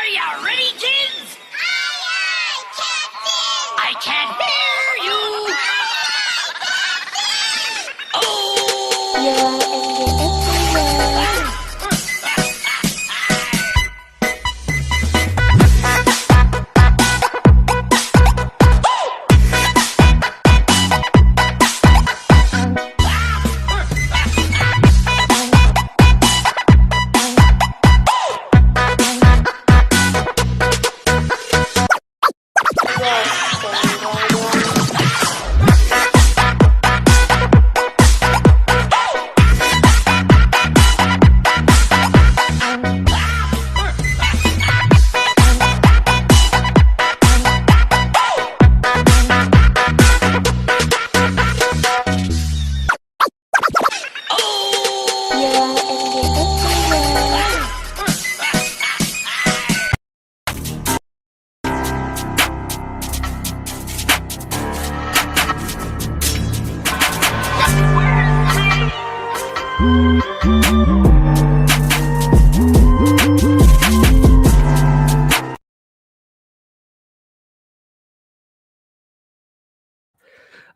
Are ya ready, kids? Aye, Captain! I can't hear you. Oh!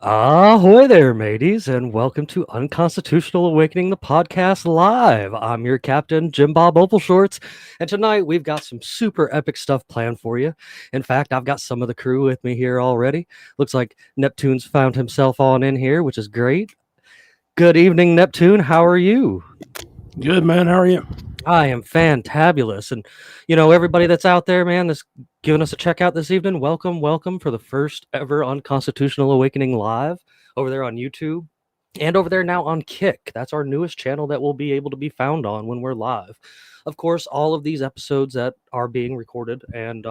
Ahoy there, mateys, and welcome to Unconstitutional Awakening, the podcast live. I'm your captain, Jimbob Opalshorts, and tonight we've got some super epic stuff planned for you. In fact, I've got some of the crew with me here already. Looks like Neptune's found himself on in here, which is great. Good evening, Neptune. How are you? Good, man. How are you? I am fantabulous. And, you know, everybody that's out there, man, that's giving us a check out this evening, welcome for the first ever Unconstitutional Awakening live over there on YouTube and over there now on Kick. That's our newest channel that will be able to be found on when we're live. Of course, all of these episodes that are being recorded and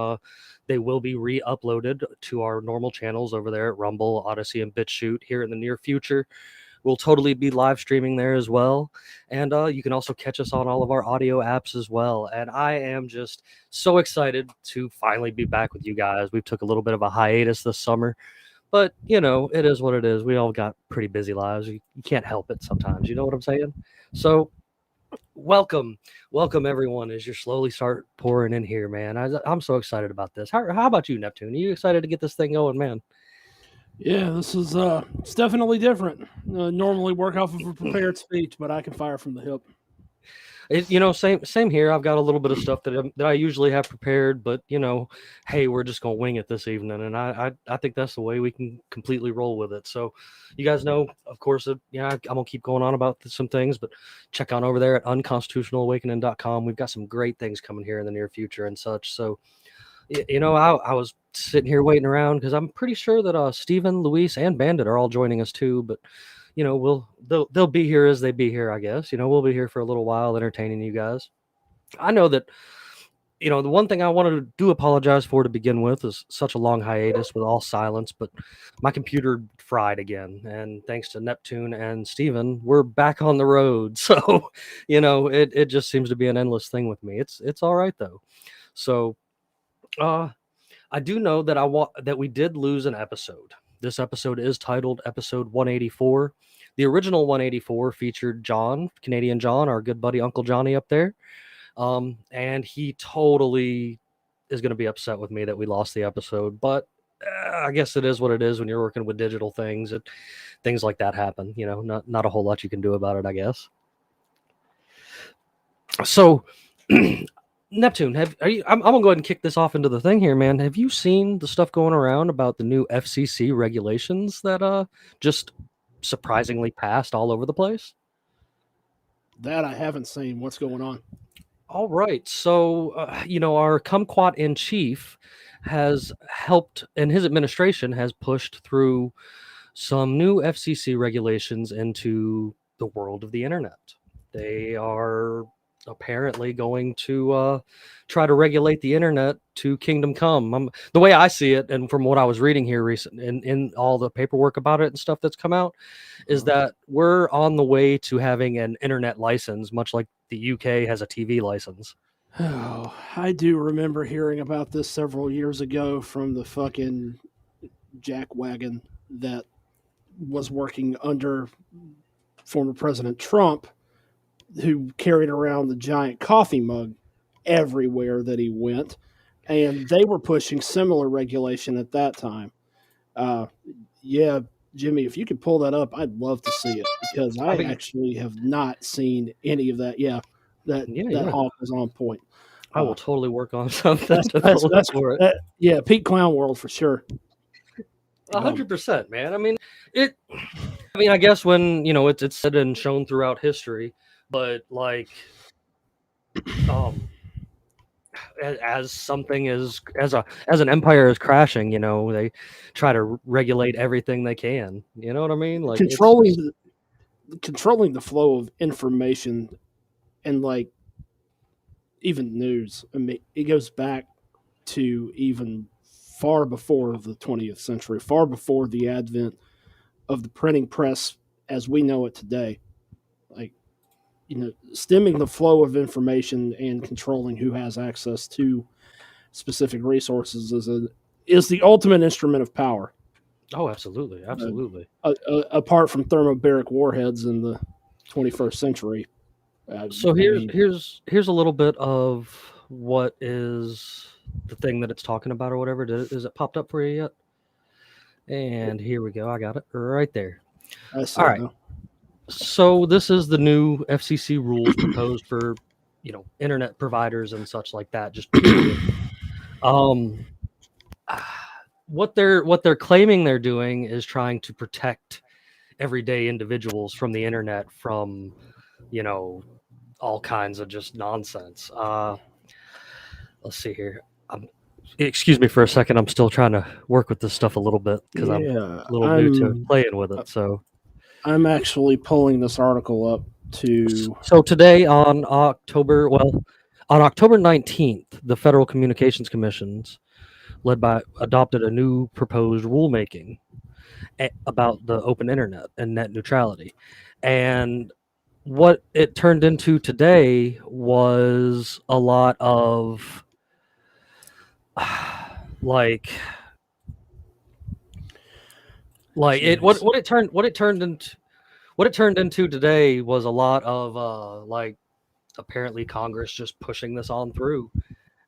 they will be re-uploaded to our normal channels over there at Rumble, Odyssey, and BitChute here in the near future. We'll totally be live streaming there as well. And you can also catch us on all of our audio apps as well. And I am just so excited to finally be back with you guys. We took a little bit of a hiatus this summer, but you know, it is what it is. We all got pretty busy lives. You can't help it sometimes. You know what I'm saying? So welcome everyone as you slowly start pouring in here, man. I'm so excited about this. How about you, Neptune? Are you excited to get this thing going, man? Yeah, this is it's definitely different. Normally work off of a prepared speech, but I can fire from the hip. You know, same here. I've got a little bit of stuff that I usually have prepared, but you know, hey, we're just gonna wing it this evening, and I think that's the way we can completely roll with it. So, you guys know, of course, I'm gonna keep going on about some things, but check on over there at unconstitutionalawakening.com. We've got some great things coming here in the near future and such. So, you know, I was sitting here waiting around because I'm pretty sure that Steven, Luis, and Bandit are all joining us too. But you know, they'll be here as they be here, I guess. You know, we'll be here for a little while, entertaining you guys. I know that. You know, the one thing I wanted to apologize for to begin with is such a long hiatus with all silence, but my computer fried again, and thanks to Neptune and Steven, we're back on the road. So, you know, it just seems to be an endless thing with me. It's all right though. So. I do know that that we did lose an episode. This episode is titled episode 184. The original 184 featured John, Canadian John, our good buddy Uncle Johnny up there. And he totally is going to be upset with me that we lost the episode, but I guess it is what it is when you're working with digital things. Things like that happen, you know, not a whole lot you can do about it, I guess. So Neptune, I'm gonna go ahead and kick this off into the thing here, man. Have you seen the stuff going around about the new FCC regulations that just surprisingly passed all over the place? That I haven't seen. What's going on? All right, so you know, our kumquat in chief has helped, and his administration has pushed through some new FCC regulations into the world of the internet. They are apparently going to try to regulate the internet to kingdom come. The way I see it, and from what I was reading here recently in all the paperwork about it and stuff that's come out, is that we're on the way to having an internet license, much like the UK has a TV license. Oh, I do remember hearing about this several years ago from the fucking jackwagon that was working under former President Trump, who carried around the giant coffee mug everywhere that he went. and they were pushing similar regulation at that time. Uh, yeah, Jimmy, if you could pull that up, I'd love to see it because I I mean, actually have not seen any of that. Yeah, yeah, that yeah. hawk is on point. I will totally work on something That's to that's pull up that's for it. that, yeah, peak clown world for sure. 100%, man. I mean, it. I mean, I guess when it's said and shown throughout history, but like, um, as something is as an empire is crashing, they try to regulate everything they can. You know what I mean? Like, it's Controlling just controlling the flow of information and like even news. I mean, it goes back to even far before the 20th century, far before the advent of the printing press as we know it today. Like, stemming the flow of information and controlling who has access to specific resources is the ultimate instrument of power. oh, absolutely, Uh, absolutely. Apart from thermobaric warheads in the 21st century. So I here's mean, here's a little bit of what is the thing that it's talking about or whatever. Is it popped up for you yet? And here we go. I got it right there. I see All it right. now. So this is the new FCC rules proposed for internet providers and such like that. Just period. Um, what they're claiming they're doing is trying to protect everyday individuals from the internet from all kinds of just nonsense. Let's see here. Excuse me for a second. I'm still trying to work with this stuff a little bit because I'm Yeah, a little new to playing with it. So I'm actually pulling this article up to. so today on October 19th, the Federal Communications Commissions adopted a new proposed rulemaking about the open internet and net neutrality. And what it turned into today was a lot of like it Jeez. what it turned into today was a lot of apparently Congress just pushing this on through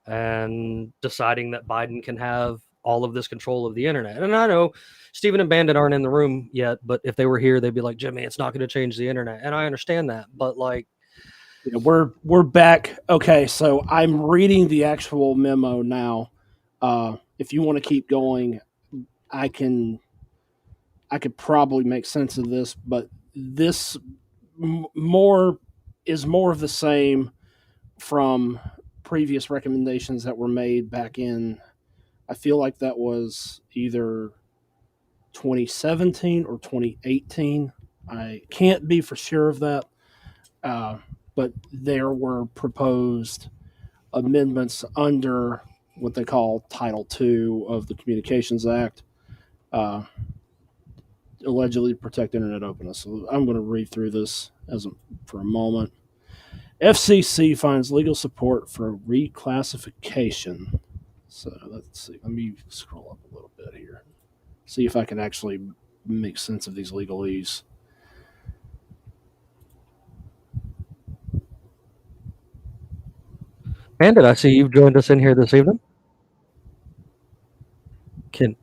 and deciding that Biden can have all of this control of the internet. And I know Stephen and Bandit aren't in the room yet, but if they were here, they'd be like, Jimmy, it's not going to change the internet. And I understand that, but like, Yeah, we're back. Okay, so I'm reading the actual memo now. If you want to keep going, I can. I could probably make sense of this, but this more is more of the same from previous recommendations that were made back in. I feel like that was either 2017 or 2018. I can't be for sure of that, but there were proposed amendments under what they call Title II of the Communications Act, uh, allegedly to protect internet openness. So I'm going to read through this for a moment. FCC finds legal support for reclassification. So let's see. Let me scroll up a little bit here. See if I can actually make sense of these legalese. Bandit, I see you've joined us in here this evening. Can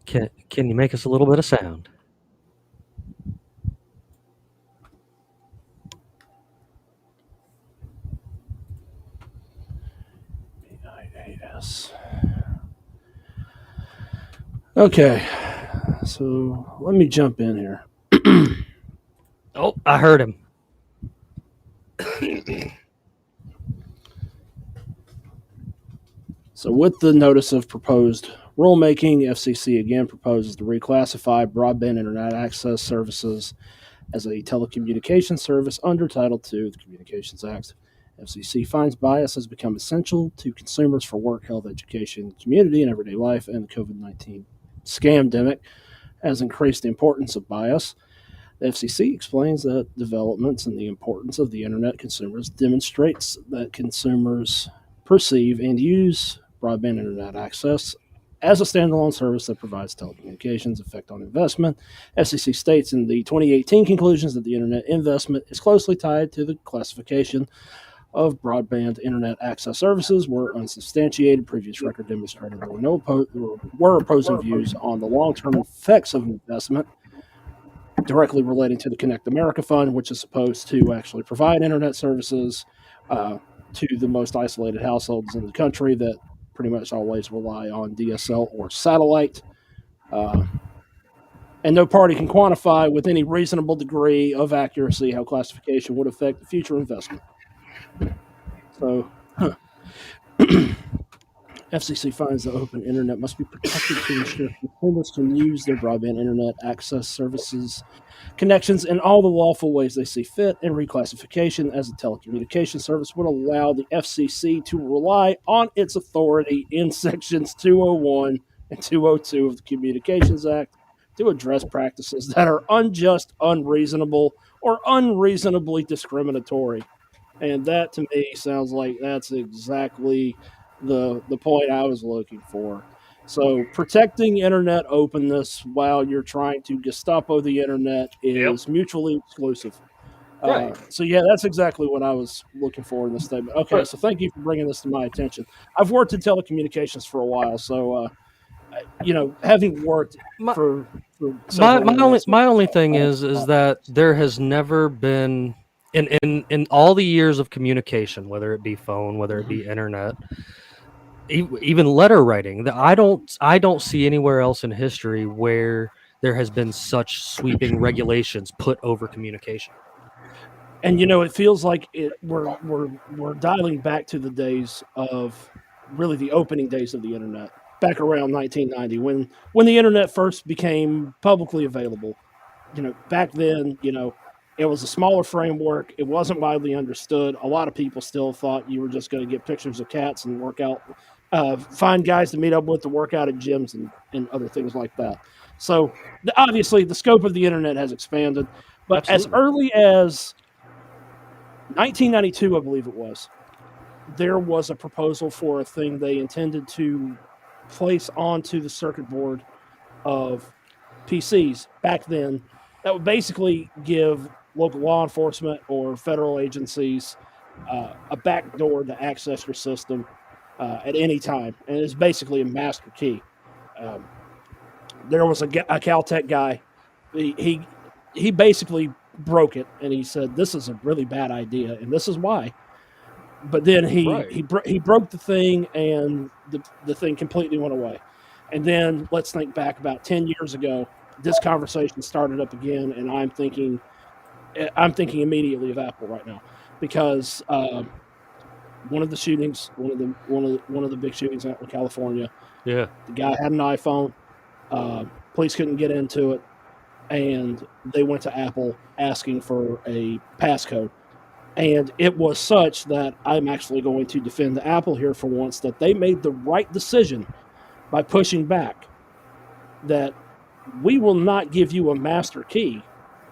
you make us a little bit of sound? BIAS. Okay, so let me jump in here. Oh, I heard him. So, with the notice of proposed rulemaking, FCC again proposes to reclassify broadband internet access services as a telecommunications service under Title II of the Communications Act. FCC finds bias has become essential to consumers for work, health, education, community, and everyday life, and the COVID-19 scamdemic has increased the importance of bias. The FCC explains that developments in the importance of the internet consumers demonstrates that consumers perceive and use broadband internet access as a standalone service that provides telecommunications effect on investment. FCC states in the 2018 conclusions that the internet investment is closely tied to the classification of broadband internet access services were unsubstantiated. Previous record demonstrated there were opposing views on the long-term effects of investment directly relating to the Connect America Fund, which is supposed to actually provide internet services to the most isolated households in the country that pretty much always rely on DSL or satellite. And no party can quantify with any reasonable degree of accuracy how classification would affect the future investment. So, FCC finds the open internet must be protected to ensure consumers can use their broadband internet access services connections in all the lawful ways they see fit, and reclassification as a telecommunications service would allow the FCC to rely on its authority in sections 201 and 202 of the Communications Act to address practices that are unjust, unreasonable, or unreasonably discriminatory. And that to me sounds like that's exactly the point I was looking for. So protecting internet openness while you're trying to Gestapo the internet is mutually exclusive. Right. So yeah, that's exactly what I was looking for in this statement. Okay, so thank you for bringing this to my attention. I've worked in telecommunications for a while, so having worked My- for my several my only internet my only services, thing is that there has never been in all the years of communication, whether it be phone, whether it be internet, even letter writing, that I don't see anywhere else in history where there has been such sweeping regulations put over communication. and it feels like we're dialing back to the days of really the opening days of the internet, back around 1990 when the internet first became publicly available. Back then, it was a smaller framework. It wasn't widely understood. A lot of people still thought you were just going to get pictures of cats and work out, find guys to meet up with to work out at gyms and other things like that. So obviously, the scope of the internet has expanded. But as Absolutely. early as 1992, I believe it was, there was a proposal for a thing they intended to place onto the circuit board of PCs back then that would basically give local law enforcement or federal agencies a backdoor to access your system at any time. And it's basically a master key. Um, there was a Caltech guy. He basically broke it, and he said, "This is a really bad idea, and this is why." But then he broke the thing, and the thing completely went away. And then let's think back about 10 years ago. This conversation started up again, and I'm thinking immediately of Apple right now because one of the shootings, one of the big shootings out in California, Yeah. the guy had an iPhone. Police couldn't get into it, and they went to Apple asking for a passcode. And it was such that I'm actually going to defend the Apple here for once, that they made the right decision by pushing back that we will not give you a master key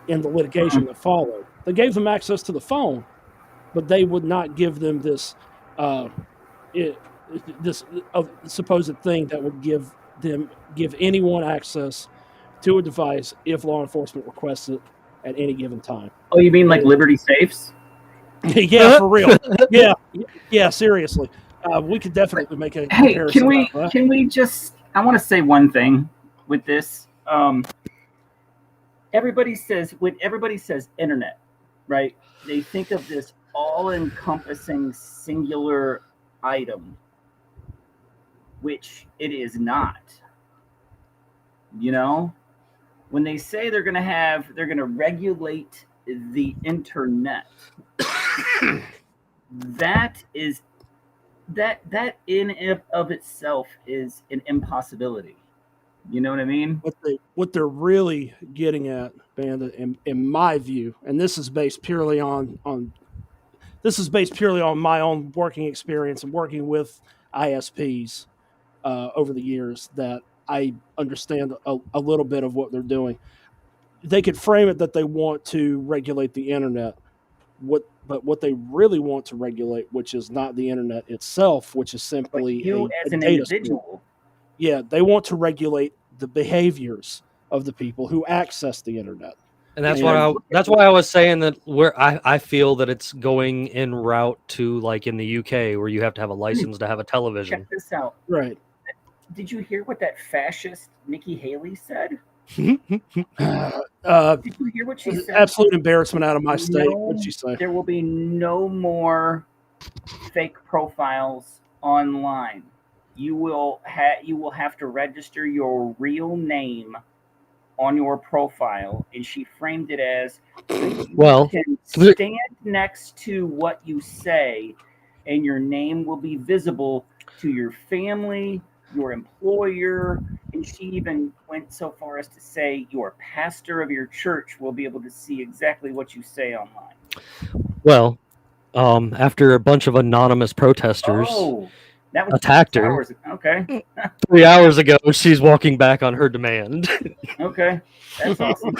in the litigation that followed. They gave them access to the phone, but they would not give them this supposed thing that would give anyone access to a device if law enforcement requests it at any given time. Oh, you mean like Liberty Safes? Yeah, for real. Yeah, seriously. We could definitely make a Hey, comparison. can we just? I want to say one thing with this. Everybody says when everybody says internet, right? They think of this all-encompassing singular item, which it is not. When they say they're going to regulate the internet, that in and of itself is an impossibility. You know what I mean? What they're really getting at, Bandit, in my view, and this is based purely on my own working experience and working with ISPs over the years, that I understand a little bit of what they're doing. They could frame it that they want to regulate the internet, but what they really want to regulate, which is not the internet itself, which is simply But you as an data individual. stream. Yeah, they want to regulate the behaviors of the people who access the internet. And that's Yeah. why I was saying that I feel that it's going en route to like in the UK where you have to have a license to have a Check television. this out. Right. Did you hear what that fascist Nikki Haley said? Uh, Did you hear what she said? absolute embarrassment out of my state. What'd she say? There will be no more fake profiles online. You will have to register your real name on your profile, and she framed it as so you Well, can stand next to what you say, and your name will be visible to your family, your employer, and she even went so far as to say your pastor of your church will be able to see exactly what you say online. well, after a bunch of anonymous protesters That was attacked 6 her hours ago. Okay. 3 hours ago, she's walking back on her demand. Okay. That's awesome.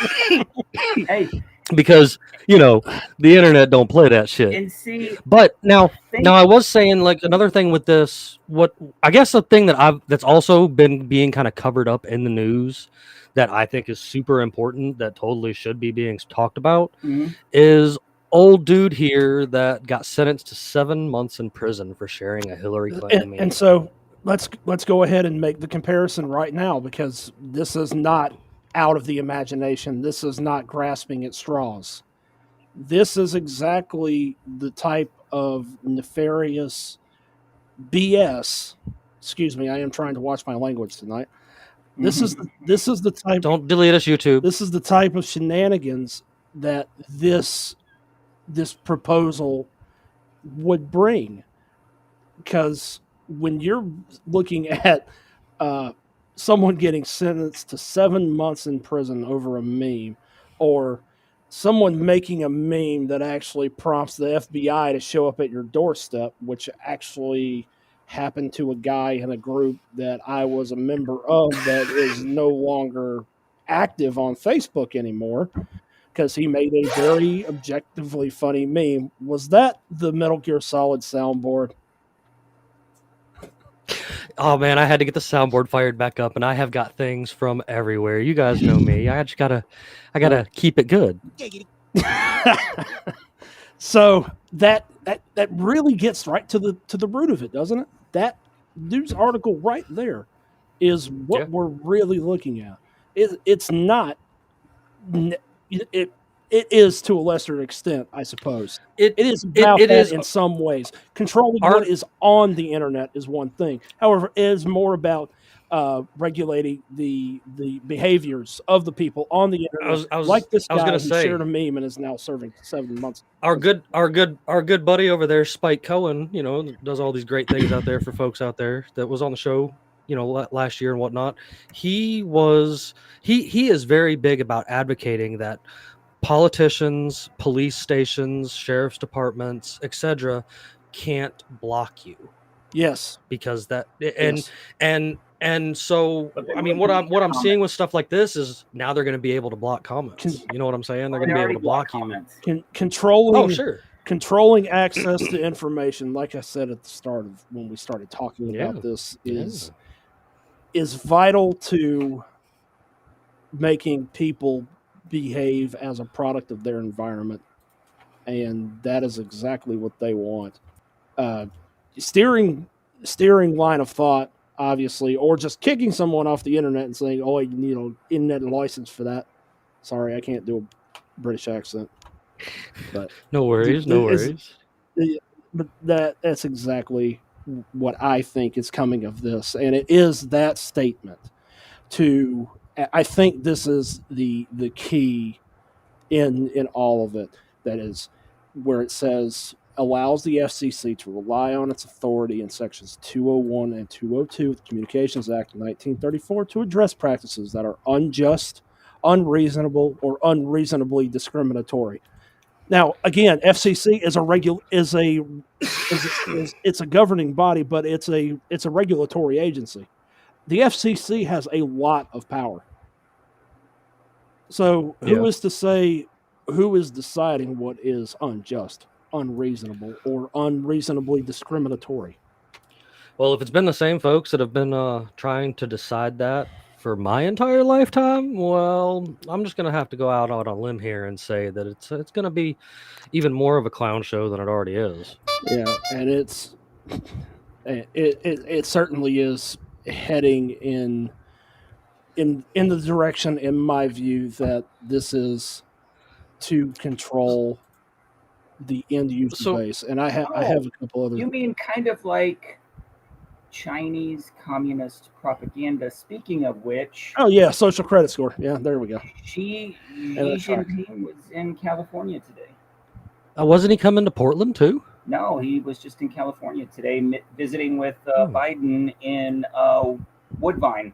Hey, Because the internet don't play that shit. and see, But now think I was saying like another thing with this. What I guess the thing that's also been being kind of covered up in the news that I think is super important that totally should be being talked about mhm. is old dude here that got sentenced to 7 months in prison for sharing a Hillary Clinton meme. And so let's go ahead and make the comparison right now, because this is not out of the imagination. This is not grasping at straws. This is exactly the type of nefarious BS. Excuse me, I am trying to watch my language tonight. This is the type. Don't delete us, YouTube. This is the type of shenanigans that this proposal would bring, because when you're looking at someone getting sentenced to 7 months in prison over a meme, or someone making a meme that actually prompts the FBI to show up at your doorstep, which actually happened to a guy in a group that I was a member of that is no longer active on Facebook anymore because he made a very objectively funny meme. Was that the Metal Gear Solid soundboard? Oh man, I had to get the soundboard fired back up, and I have got things from everywhere. You guys know me. I gotta keep it good. So that really gets right to the root of it, doesn't it? That news article right there is what we're really looking at. It's not. It is to a lesser extent, I suppose. It is about that in some ways. Controlling what is on the internet is one thing. However, it is more about regulating the behaviors of the people on the internet. Like this guy who shared a meme and is now serving 7 months. Our good buddy over there, Spike Cohen, does all these great things out there for folks out there that was on the show, last year and whatnot. He is very big about advocating that politicians, police stations, sheriff's departments, etc., can't block you. Yes, because that and so I mean, what I'm seeing with stuff like this is now they're going to be able to block comments. You know what I'm saying? They're going to be able to block you. Controlling. Oh, sure. Controlling access to information, like I said at the start of when we started talking about this, is vital to making people behave as a product of their environment, and that is exactly what they want. Steering line of thought, obviously, or just kicking someone off the internet and saying, "Oh, you need an internet license for that." Sorry, I can't do a British accent. But no worries. But that's exactly what I think is coming of this, and it is that statement. I think this is the key in all of it. That is where it says allows the FCC to rely on its authority in sections 201 and 202 of the Communications Act of 1934 to address practices that are unjust, unreasonable, or unreasonably discriminatory. Now, again, FCC it's a governing body, but it's a regulatory agency. The FCC has a lot of power. So, who is deciding what is unjust, unreasonable, or unreasonably discriminatory? Well, if it's been the same folks that have been trying to decide that for my entire lifetime, well, I'm just gonna have to go out on a limb here and say that it's gonna be even more of a clown show than it already is. Yeah, and it certainly is heading in the direction, in my view, that this is to control the end user So base. And I have a couple other. You mean kind of like Chinese communist propaganda? Speaking of which, Oh yeah, social credit score. Yeah, there we go. Xi that's right. Jinping was in California today. wasn't he coming to Portland too? No, he was just in California today, visiting with Biden in Woodbine.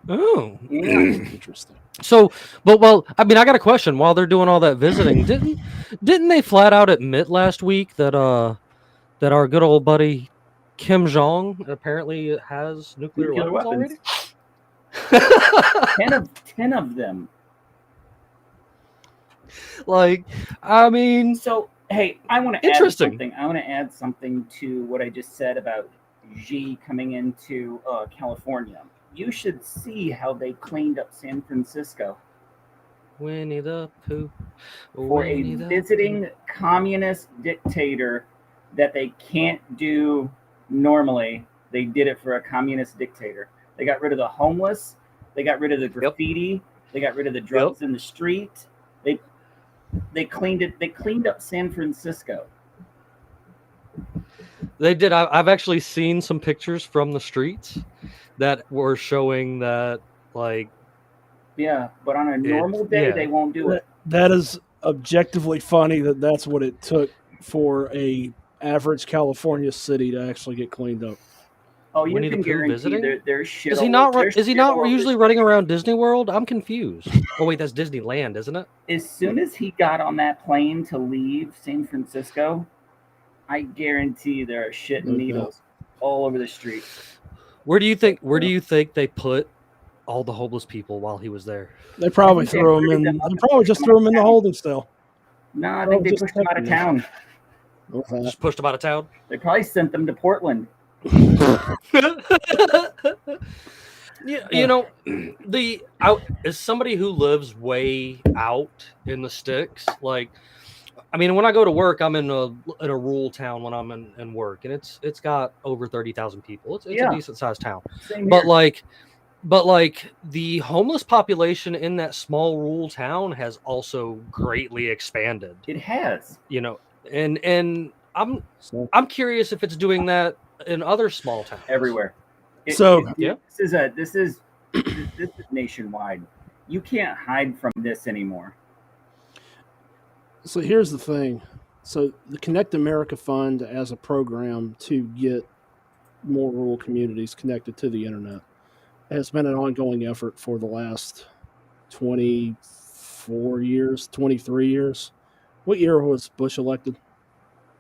Oh, Yeah. Interesting. so, well, I mean, I got a question. While they're doing all that visiting, didn't they flat out admit last week that that our good old buddy Kim Jong apparently has nuclear weapons already? 10 of them. Like, I mean, So, hey, I want to add Interesting. something. I want to add something to what I just said about Xi coming into California. You should see how they cleaned up San Francisco Winnie the Pooh. for a Winnie the visiting communist dictator that they can't do normally. They did it for a communist dictator. They got rid of the homeless. They got rid of the graffiti. They got rid of the drugs in the street. They cleaned it. They cleaned up San Francisco. They did. I've actually seen some pictures from the streets that were showing that, like, Yeah, but on a normal day, yeah. they won't do it. That is objectively funny that that's what it took for a average California city to actually get cleaned up. Oh, you Winnie the can Pooh guarantee visiting? there's shit. Is he not? Is he not usually running around Disney World? I'm confused. Oh wait, that's Disneyland, isn't it? As soon as he got on that plane to leave San Francisco, I guarantee there are shit and needles all over the street. Where do you think they put all the homeless people while he was there? They probably think they threw him herded in. them up They and probably pushed just them threw out him of in the town. holding cell. No, I think they just pushed them out of taking town. What's that? Just pushed him out of town. They probably sent them to Portland. Yeah, you know, as somebody who lives way out in the sticks, like, I mean, when I go to work, I'm in a rural town when I'm in work, and it's got over 30,000 people. It's Yeah. a decent sized town, Same but here. like the homeless population in that small rural town has also greatly expanded. It has. You know, and So, I'm curious if it's doing that in other small towns Everywhere. Yeah. This is nationwide. You can't hide from this anymore. so here's the thing. So the Connect America Fund as a program to get more rural communities connected to the internet has been an ongoing effort for the last 24 years, 23 years. What year was Bush elected?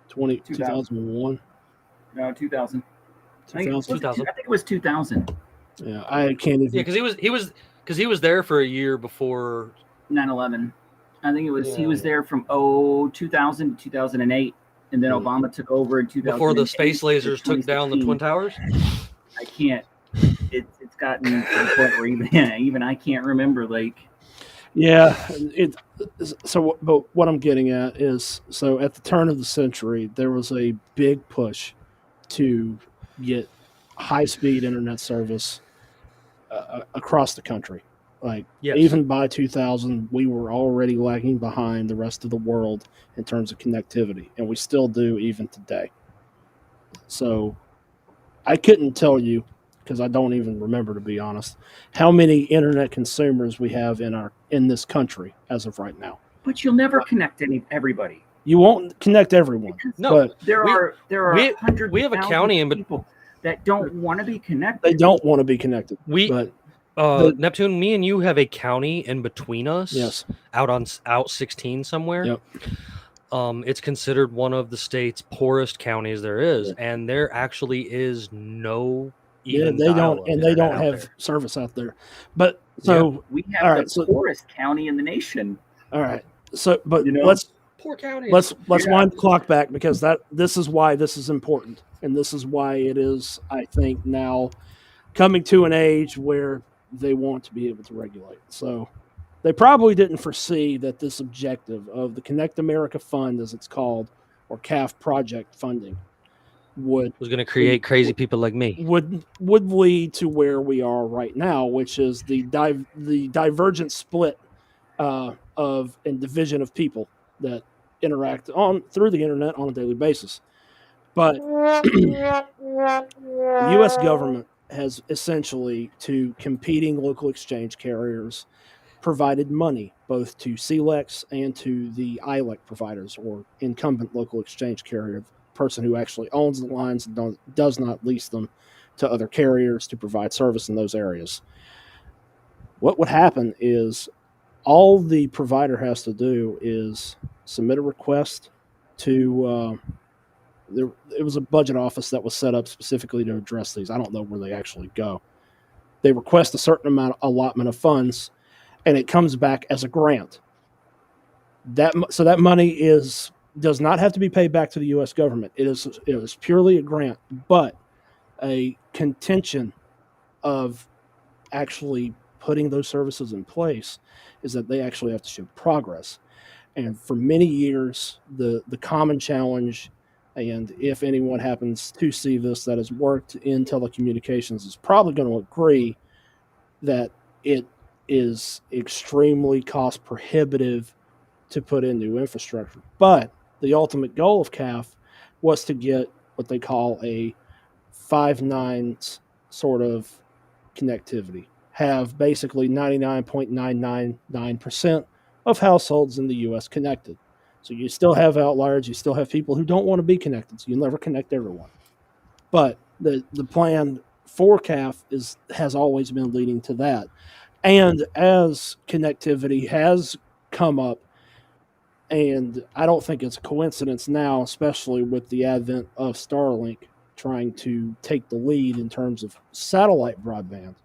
2001? No, 2000. I think 2000. it was 2000. Yeah, I can't even. Yeah, because he was there for a year before 9/11. I think it was he Yeah. was there from 2000 to 2008, and then Obama took over in 2000. before the space lasers took down the Twin Towers. I can't. It's gotten to the point where even I can't remember. Like, Yeah, so. But what I'm getting at is, so at the turn of the century, there was a big push to get high-speed internet service across the country. Like, Yes. even by 2000, we were already lagging behind the rest of the world in terms of connectivity, and we still do even today. So, I couldn't tell you, because I don't even remember, to be honest, how many internet consumers we have in this country as of right now. but you'll never connect everybody. You won't connect everyone. No, but There are we- hundreds. we have a of county thousands of people that don't want to be connected. they don't want to be connected. we But the- Neptune, me and you have a county in between us. yes, out 16 somewhere. Yep. It's considered one of the state's poorest counties there is, and there actually is no. yeah, even they don't, dial-up and they internet don't out have there. service out there. But so, We All have right, the so- poorest county in the nation. all right, so but You know? let's Poor county. let's Yeah. wind the clock back, because this is why this is important, and this is why it is, I think, now coming to an age where they want to be able to regulate. So they probably didn't foresee that this objective of the Connect America Fund, as it's called, or CAF project funding, was going to create crazy people like me. would lead to where we are right now, which is the divergent split of and division of people that interact through the internet on a daily basis. But the U.S. government has essentially, to competing local exchange carriers, provided money both to CLECs and to the ILEC providers, or incumbent local exchange carrier, person who actually owns the lines and does not lease them to other carriers to provide service in those areas. What would happen is all the provider has to do is submit a request to it was a budget office that was set up specifically to address these. I don't know where they actually go. They request a certain amount allotment of funds, and it comes back as a grant. So that money does not have to be paid back to the U.S. government. It is purely a grant, but a contention of actually putting those services in place is that they actually have to show progress. And for many years, the common challenge, and if anyone happens to see this that has worked in telecommunications, is probably going to agree that it is extremely cost prohibitive to put in new infrastructure. But the ultimate goal of CAF was to get what they call a 5/9 sort of connectivity, have basically 99.999% of households in the U.S. connected. So you still have outliers, you still have people who don't want to be connected, so you'll never connect everyone. But the plan for CAF has always been leading to that. And as connectivity has come up, and I don't think it's a coincidence now, especially with the advent of Starlink trying to take the lead in terms of satellite broadband,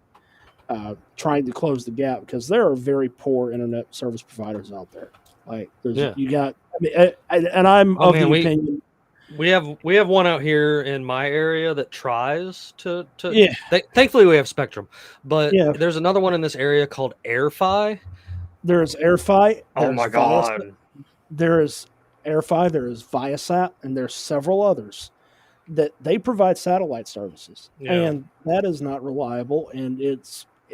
trying to close the gap, because there are very poor internet service providers out there. Like you got, and I'm of the opinion. We have one out here in my area that tries to thankfully we have Spectrum, but there's another one in this area called AirFi. There's AirFi. Oh my god. There is AirFi, there is Viasat, and there's several others that they provide satellite services, and that is not reliable, and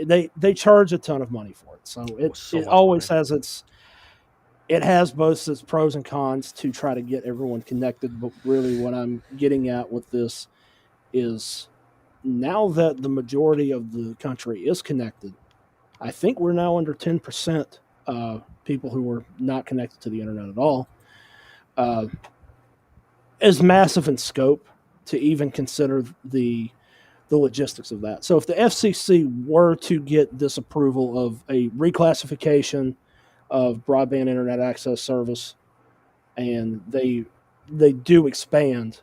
they charge a ton of money for it. So it always has it has both its pros and cons to try to get everyone connected. But really, what I'm getting at with this is, now that the majority of the country is connected, I think we're now under 10% people who are not connected to the internet at all, is massive in scope to even consider the logistics of that. So if the FCC were to get disapproval of a reclassification of broadband internet access service, and they do expand,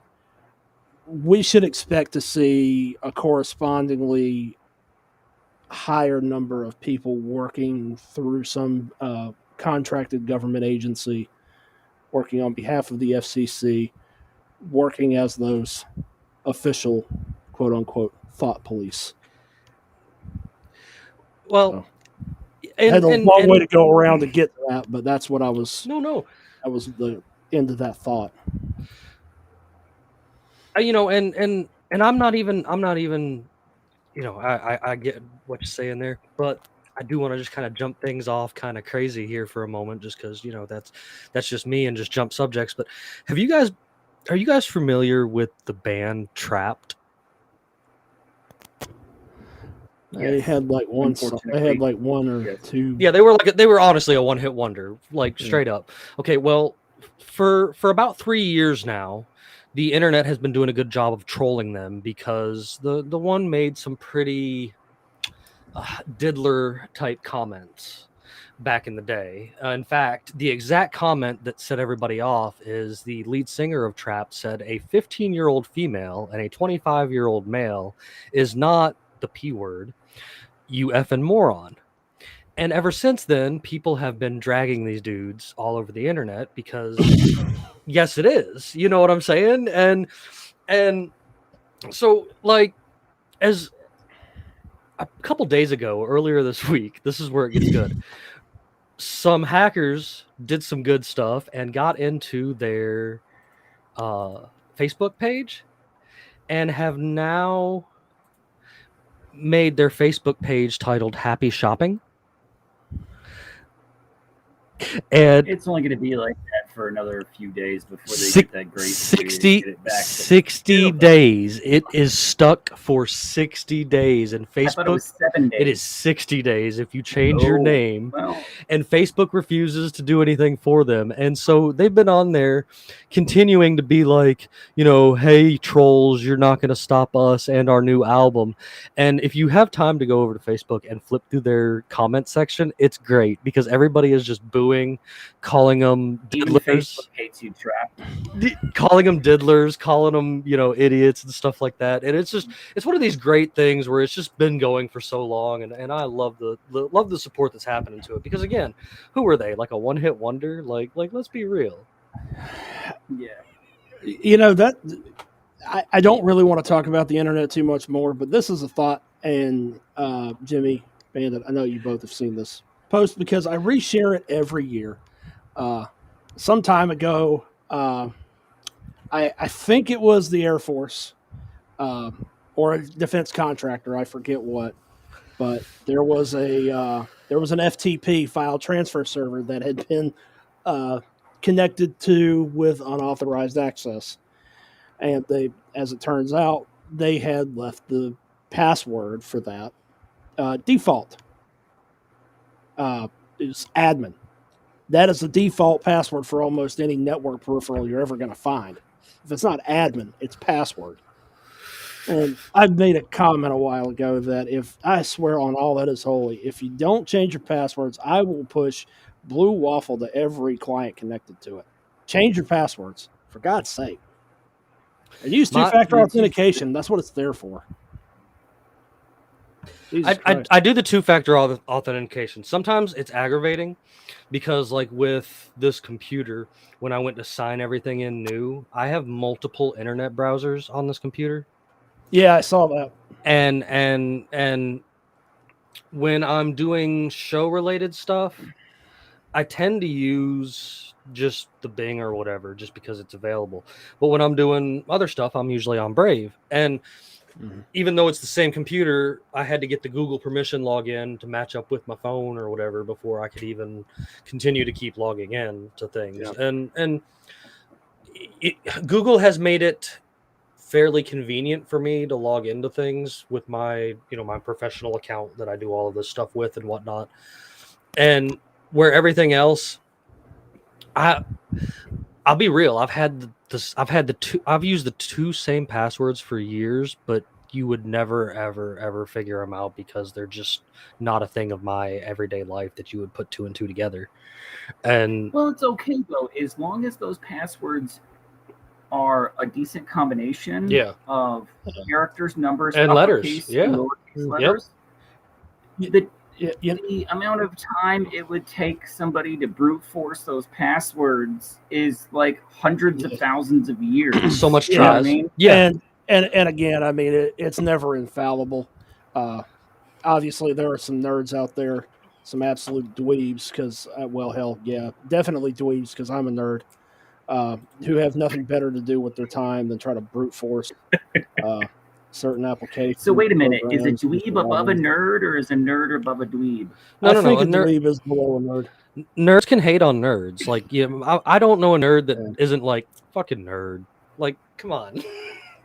we should expect to see a correspondingly higher number of people working through some contracted government agency, working on behalf of the FCC, working as those official, quote unquote, thought police. Well, I had a long way to go around to get to that, but that's what I was. No. That was the end of that thought. And I'm not even. I get what you're saying there, but I do want to just kind of jump things off kind of crazy here for a moment, just because that's just me and just jump subjects. But are you guys familiar with the band Trapped? They had like one or two. Yeah, they were honestly a one-hit wonder, like straight up. Okay, well, for about 3 years now, the internet has been doing a good job of trolling them, because the one made some pretty diddler type comments back in the day. In fact, the exact comment that set everybody off is the lead singer of Trapped said a 15-year-old female and a 25-year-old male is not the P word, you effing moron. And ever since then, people have been dragging these dudes all over the internet because yes, it is. You know what I'm saying? And so, like, as a couple days ago, earlier this week, this is where it gets good. Some hackers did some good stuff and got into their Facebook page and have now made their Facebook page titled Happy Shopping. And It's only going to be like that for another few days before they Six- get that great 60, get it back. 60 days. It is stuck for 60 days. And I thought it Facebook, was 7 days. it is 60 days if you change your name. Well, And Facebook refuses to do anything for them. And so they've been on there continuing to be like, hey, trolls, you're not going to stop us and our new album. And if you have time to go over to Facebook and flip through their comment section, it's great because everybody is just booing, calling them even diddlers, Facebook hates you, Trap. calling them diddlers, calling them, idiots and stuff like that. And it's one of these great things where it's just been going for so long. And I love the support that's happening to it because again, who are they? Like a one-hit wonder? Like let's be real. Yeah. That I don't really want to talk about the internet too much more, but this is a thought. And Jimmy, Bandit, I know you both have seen this post because I reshare it every year. Some time ago, I think it was the Air Force or a defense contractor, I forget what, but there was an FTP file transfer server that had been connected to with unauthorized access, and they, as it turns out, they had left the password for that default. Is admin. That is the default password for almost any network peripheral you're ever going to find. If it's not admin, it's password. And I made a comment a while ago that if I swear on all that is holy, if you don't change your passwords, I will push Blue Waffle to every client connected to it. Change your passwords, for God's sake. And use two-factor authentication. That's what it's there for. I do the two-factor authentication. Sometimes it's aggravating because like with this computer, when I went to sign everything in new, I have multiple internet browsers on this computer. Yeah, I saw that. And when I'm doing show-related stuff, I tend to use just the Bing or whatever just because it's available. But when I'm doing other stuff, I'm usually on Brave. And even though it's the same computer, I had to get the Google permission login to match up with my phone or whatever before I could even continue to keep logging in to things. Yeah. And Google has made it fairly convenient for me to log into things with my, my professional account that I do all of this stuff with and whatnot. And where everything else, I'll be real. I've used the two same passwords for years, but you would never, ever, ever figure them out because they're just not a thing of my everyday life that you would put two and two together. And well, it's okay though, as long as those passwords are a decent combination of characters, numbers, and letters. And lowercase letters. Yep. The amount of time it would take somebody to brute force those passwords is like hundreds of thousands of years. So much you know what I trust. mean? Yeah. And again, I mean, it's never infallible. Obviously, there are some nerds out there, some absolute dweebs, because, definitely dweebs, because I'm a nerd, who have nothing better to do with their time than try to brute force certain applications. So wait a minute, is a dweeb above a nerd, or is a nerd above a dweeb? I think a dweeb is below a nerd. Nerds can hate on nerds. Like, I don't know a nerd that isn't like, fucking nerd. Like, come on.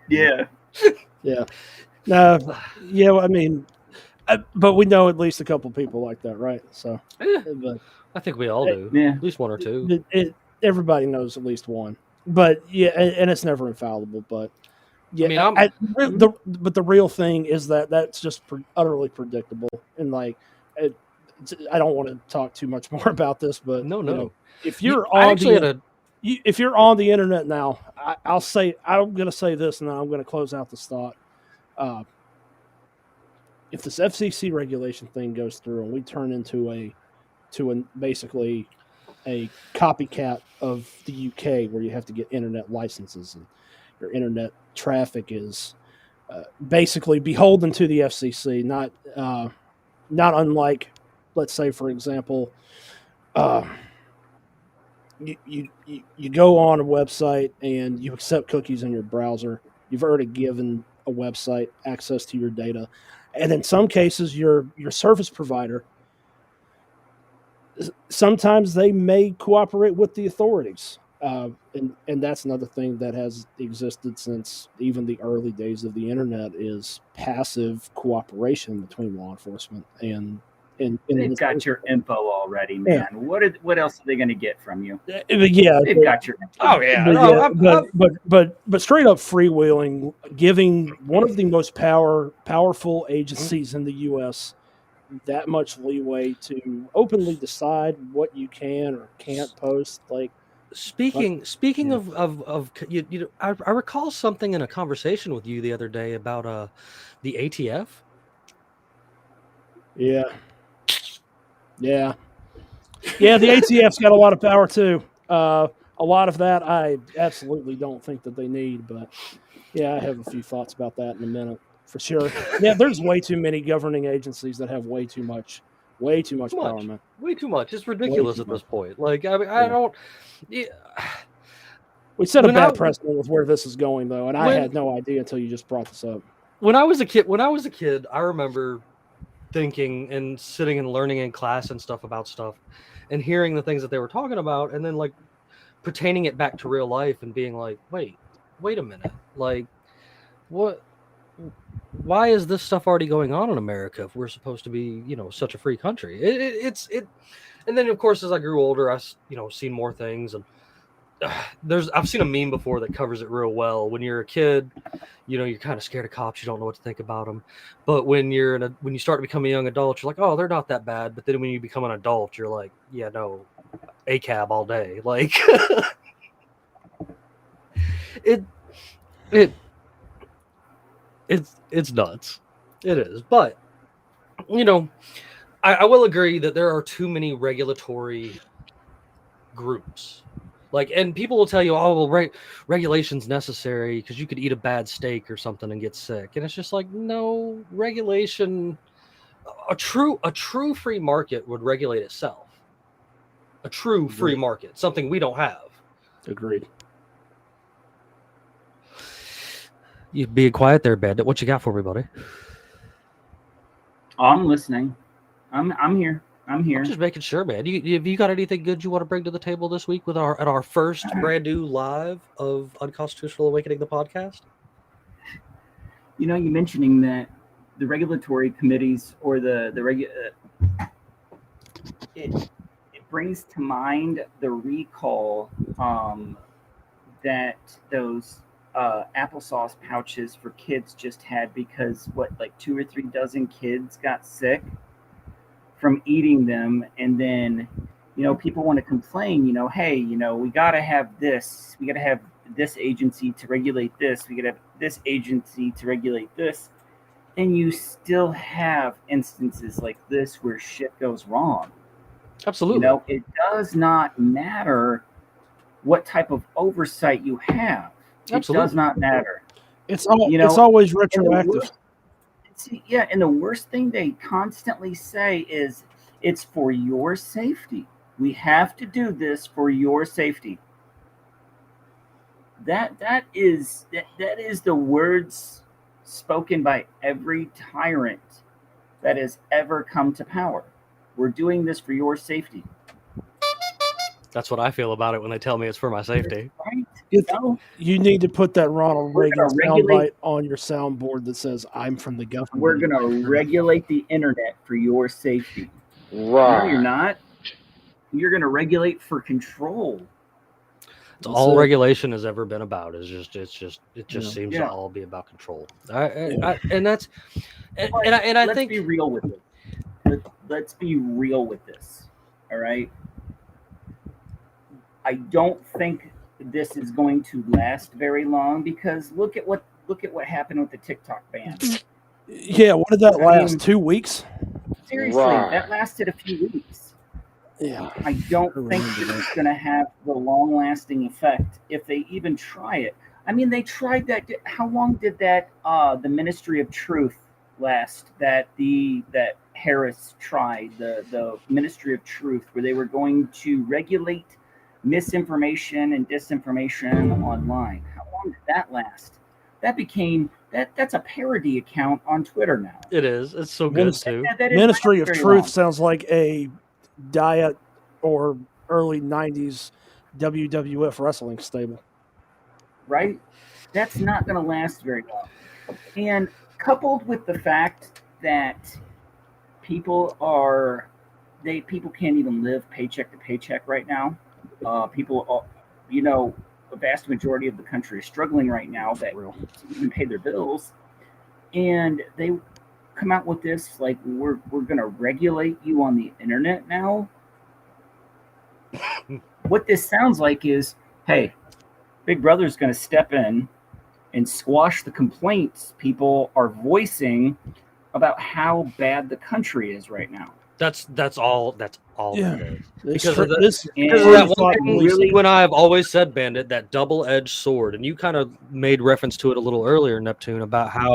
Yeah. Yeah. I mean, but we know at least a couple people like that, right? So, I think we all do. Yeah. At least one or two. Everybody knows at least one. But yeah, and it's never infallible. But yeah, I mean, but the real thing is that's just utterly predictable. And like, I don't want to talk too much more about this, but no. If you're if you're on the internet now, I'm going to say this, and then I'm going to close out this thought. If this FCC regulation thing goes through, and we turn into basically a copycat of the UK, where you have to get internet licenses and your internet traffic is basically beholden to the FCC, not unlike, let's say, for example, you go on a website and you accept cookies in your browser. You've already given a website access to your data, and in some cases, your service provider, sometimes they may cooperate with the authorities. And that's another thing that has existed since even the early days of the internet is passive cooperation between law enforcement and They've got your info already, man. What else are they going to get from you? yeah, They've got your info. Oh yeah, but, no, yeah, but straight up freewheeling, giving one of the most powerful agencies in the U.S. that much leeway to openly decide what you can or can't post. Like, Speaking Yeah. of I recall something in a conversation with you the other day about the ATF. yeah, the ATF's got a lot of power too. A lot of that I absolutely don't think that they need, but yeah, I have a few thoughts about that in a minute for sure. Yeah, there's way too many governing agencies that have way too much power, man. Way too much. It's ridiculous too at this much. point. Like I Yeah. don't. Yeah, We set a when bad I precedent with where this is going, though, and I when had no idea until you just brought this up. when I was a kid, I remember thinking and sitting and learning in class and stuff about stuff, and hearing the things that they were talking about, and then like pertaining it back to real life and being like, wait a minute, like what? Why is this stuff already going on in America if we're supposed to be, such a free country? And then of course as I grew older, I seen more things, and I've seen a meme before that covers it real well. When you're a kid, you're kind of scared of cops, you don't know what to think about them, but when you start to become a young adult, you're like, oh, they're not that bad. But then when you become an adult, you're like, yeah, no, a cab all day. Like it it's nuts. It is. But I will agree that there are too many regulatory groups. Like, and people will tell you, oh, well, regulation's necessary because you could eat a bad steak or something and get sick. And it's just like, no, regulation. A true free market would regulate itself. A true free market, something we don't have. Agreed. You be quiet there, Bandit. What you got for me, buddy? Oh, I'm listening. I'm here. I'm here. I'm just making sure, man. Have you got anything good you want to bring to the table this week at our first brand new live of Unconstitutional Awakening, the podcast? You mentioning that the regulatory committees or it brings to mind the recall that those applesauce pouches for kids just had because 2 or 3 dozen kids got sick from eating them, and then people want to complain, hey, we got to have this agency to regulate this, we got to have this agency to regulate this, and you still have instances like this where shit goes wrong. Absolutely. It does not matter what type of oversight you have. Absolutely. It does not matter. It's always retroactive. And the worst thing they constantly say is it's for your safety. We have to do this for your safety. That is the words spoken by every tyrant that has ever come to power. We're doing this for your safety. That's what I feel about it when they tell me it's for my safety. Right? You need to put that Ronald We're Reagan gonna soundbite on your soundboard that says, I'm from the government. We're going to regulate the internet for your safety. Right. No, you're not. You're going to regulate for control. It's all regulation has ever been about. It just seems to all be about control. And that's and I let's think be real with it. Let's be real with this. All right. I don't think this is going to last very long because look at what happened with the TikTok ban. Yeah, what did that last? 2 weeks? Seriously, Right. that lasted a few weeks. Yeah. I don't think this is going to have the long-lasting effect if they even try it. I mean, they tried that. How long did that the Ministry of Truth last? That Harris tried the Ministry of Truth, where they were going to regulate misinformation and disinformation online. How long did that last? That became that's a parody account on Twitter now. It is. It's so good Minis- too. That didn't Ministry last of very Truth long, sounds like a diet or early '90s WWF wrestling stable. right? That's not going to last very long. And coupled with the fact that people are people can't even live paycheck to paycheck right now. People, you know, a vast majority of the country is struggling right now that Real. to even pay their bills, and they come out with this like we're going to regulate you on the internet now. What this sounds like is, hey, Big Brother's going to step in and squash the complaints people are voicing about how bad the country is right now. That's all. That's all Yeah. that is. This Because of the- this Because of And that one thought thing released you and I have always said, Bandit, that double-edged sword, and you kind of made reference to it a little earlier, Neptune, about how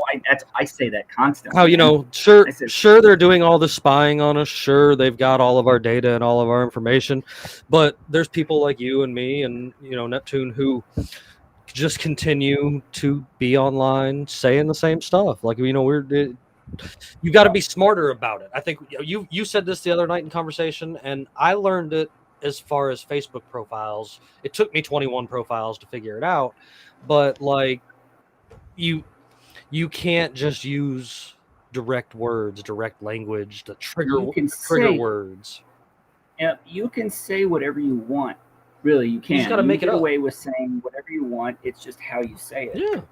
I say that constantly. how I said- sure they're doing all the spying on us, sure they've got all of our data and all of our information, but there's people like you and me and Neptune who just continue to be online saying the same stuff. Like you got to be smarter about it. I think you said this the other night in conversation, and I learned it as far as Facebook profiles. It took me 21 profiles to figure it out, but like you can't just use direct words, direct language, the you can trigger say words. you can say whatever you want. Really, you can. just gotta make it get up. away with saying whatever you want. It's just how you say it.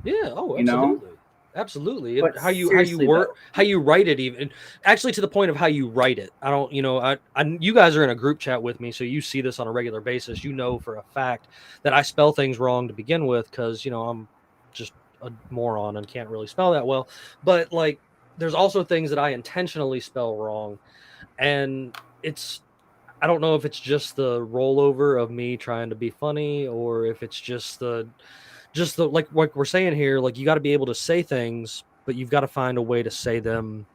Yeah. Oh, You know? absolutely. Absolutely. But How you seriously, though. how you write it, even actually to the point of how you write it. I don't, you guys are in a group chat with me, so you see this on a regular basis. You know for a fact that I spell things wrong to begin with because I'm just a moron and can't really spell that well. But like, there's also things that I intentionally spell wrong, and I don't know if it's just the rollover of me trying to be funny or if it's just the like what we're saying here, like you got to be able to say things, but you've got to find a way to say them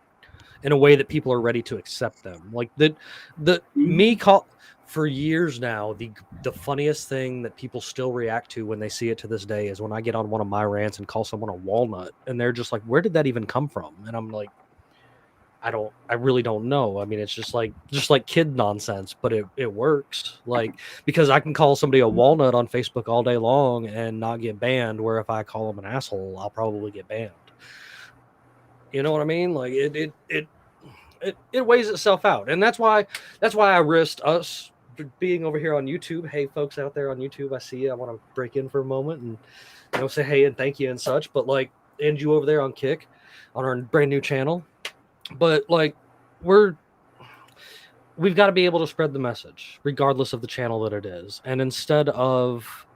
in a way that people are ready to accept them. Like for years now, the funniest thing that people still react to when they see it to this day is when I get on one of my rants and call someone a walnut, and they're just like, "Where did that even come from?" And I'm like, I really don't know. I mean, it's just like kid nonsense, but it works. Like, because I can call somebody a walnut on Facebook all day long and not get banned, where if I call them an asshole, I'll probably get banned. You know what I mean? Like it weighs itself out. And that's why I risked us being over here on YouTube. Hey folks out there on YouTube, I see you. I want to break in for a moment and say hey and thank you and such, but like, and you over there on Kick on our brand new channel. But like, we've got to be able to spread the message regardless of the channel that it is, and instead of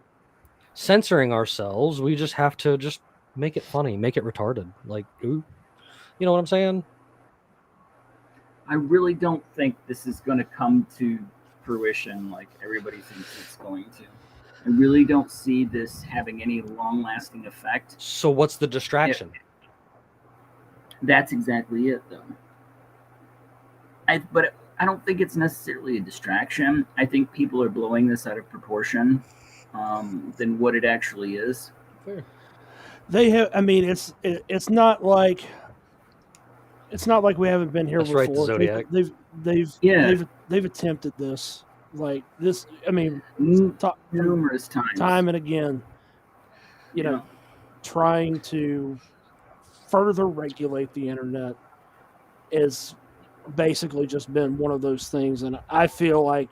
censoring ourselves, we just have to just make it funny, make it retarded. Like, ooh, you know what I'm saying? I really don't think this is going to come to fruition like everybody thinks it's going to. I really don't see this having any long-lasting effect. So what's the distraction? That's exactly it, though. But I don't think it's necessarily a distraction. I think people are blowing this out of proportion than what it actually is. They have. I mean, it's not like we haven't been here That's right, the before. Zodiac. They've attempted this like this. I mean, numerous times, time and again. You know, trying to further regulate the internet is basically just been one of those things, and I feel like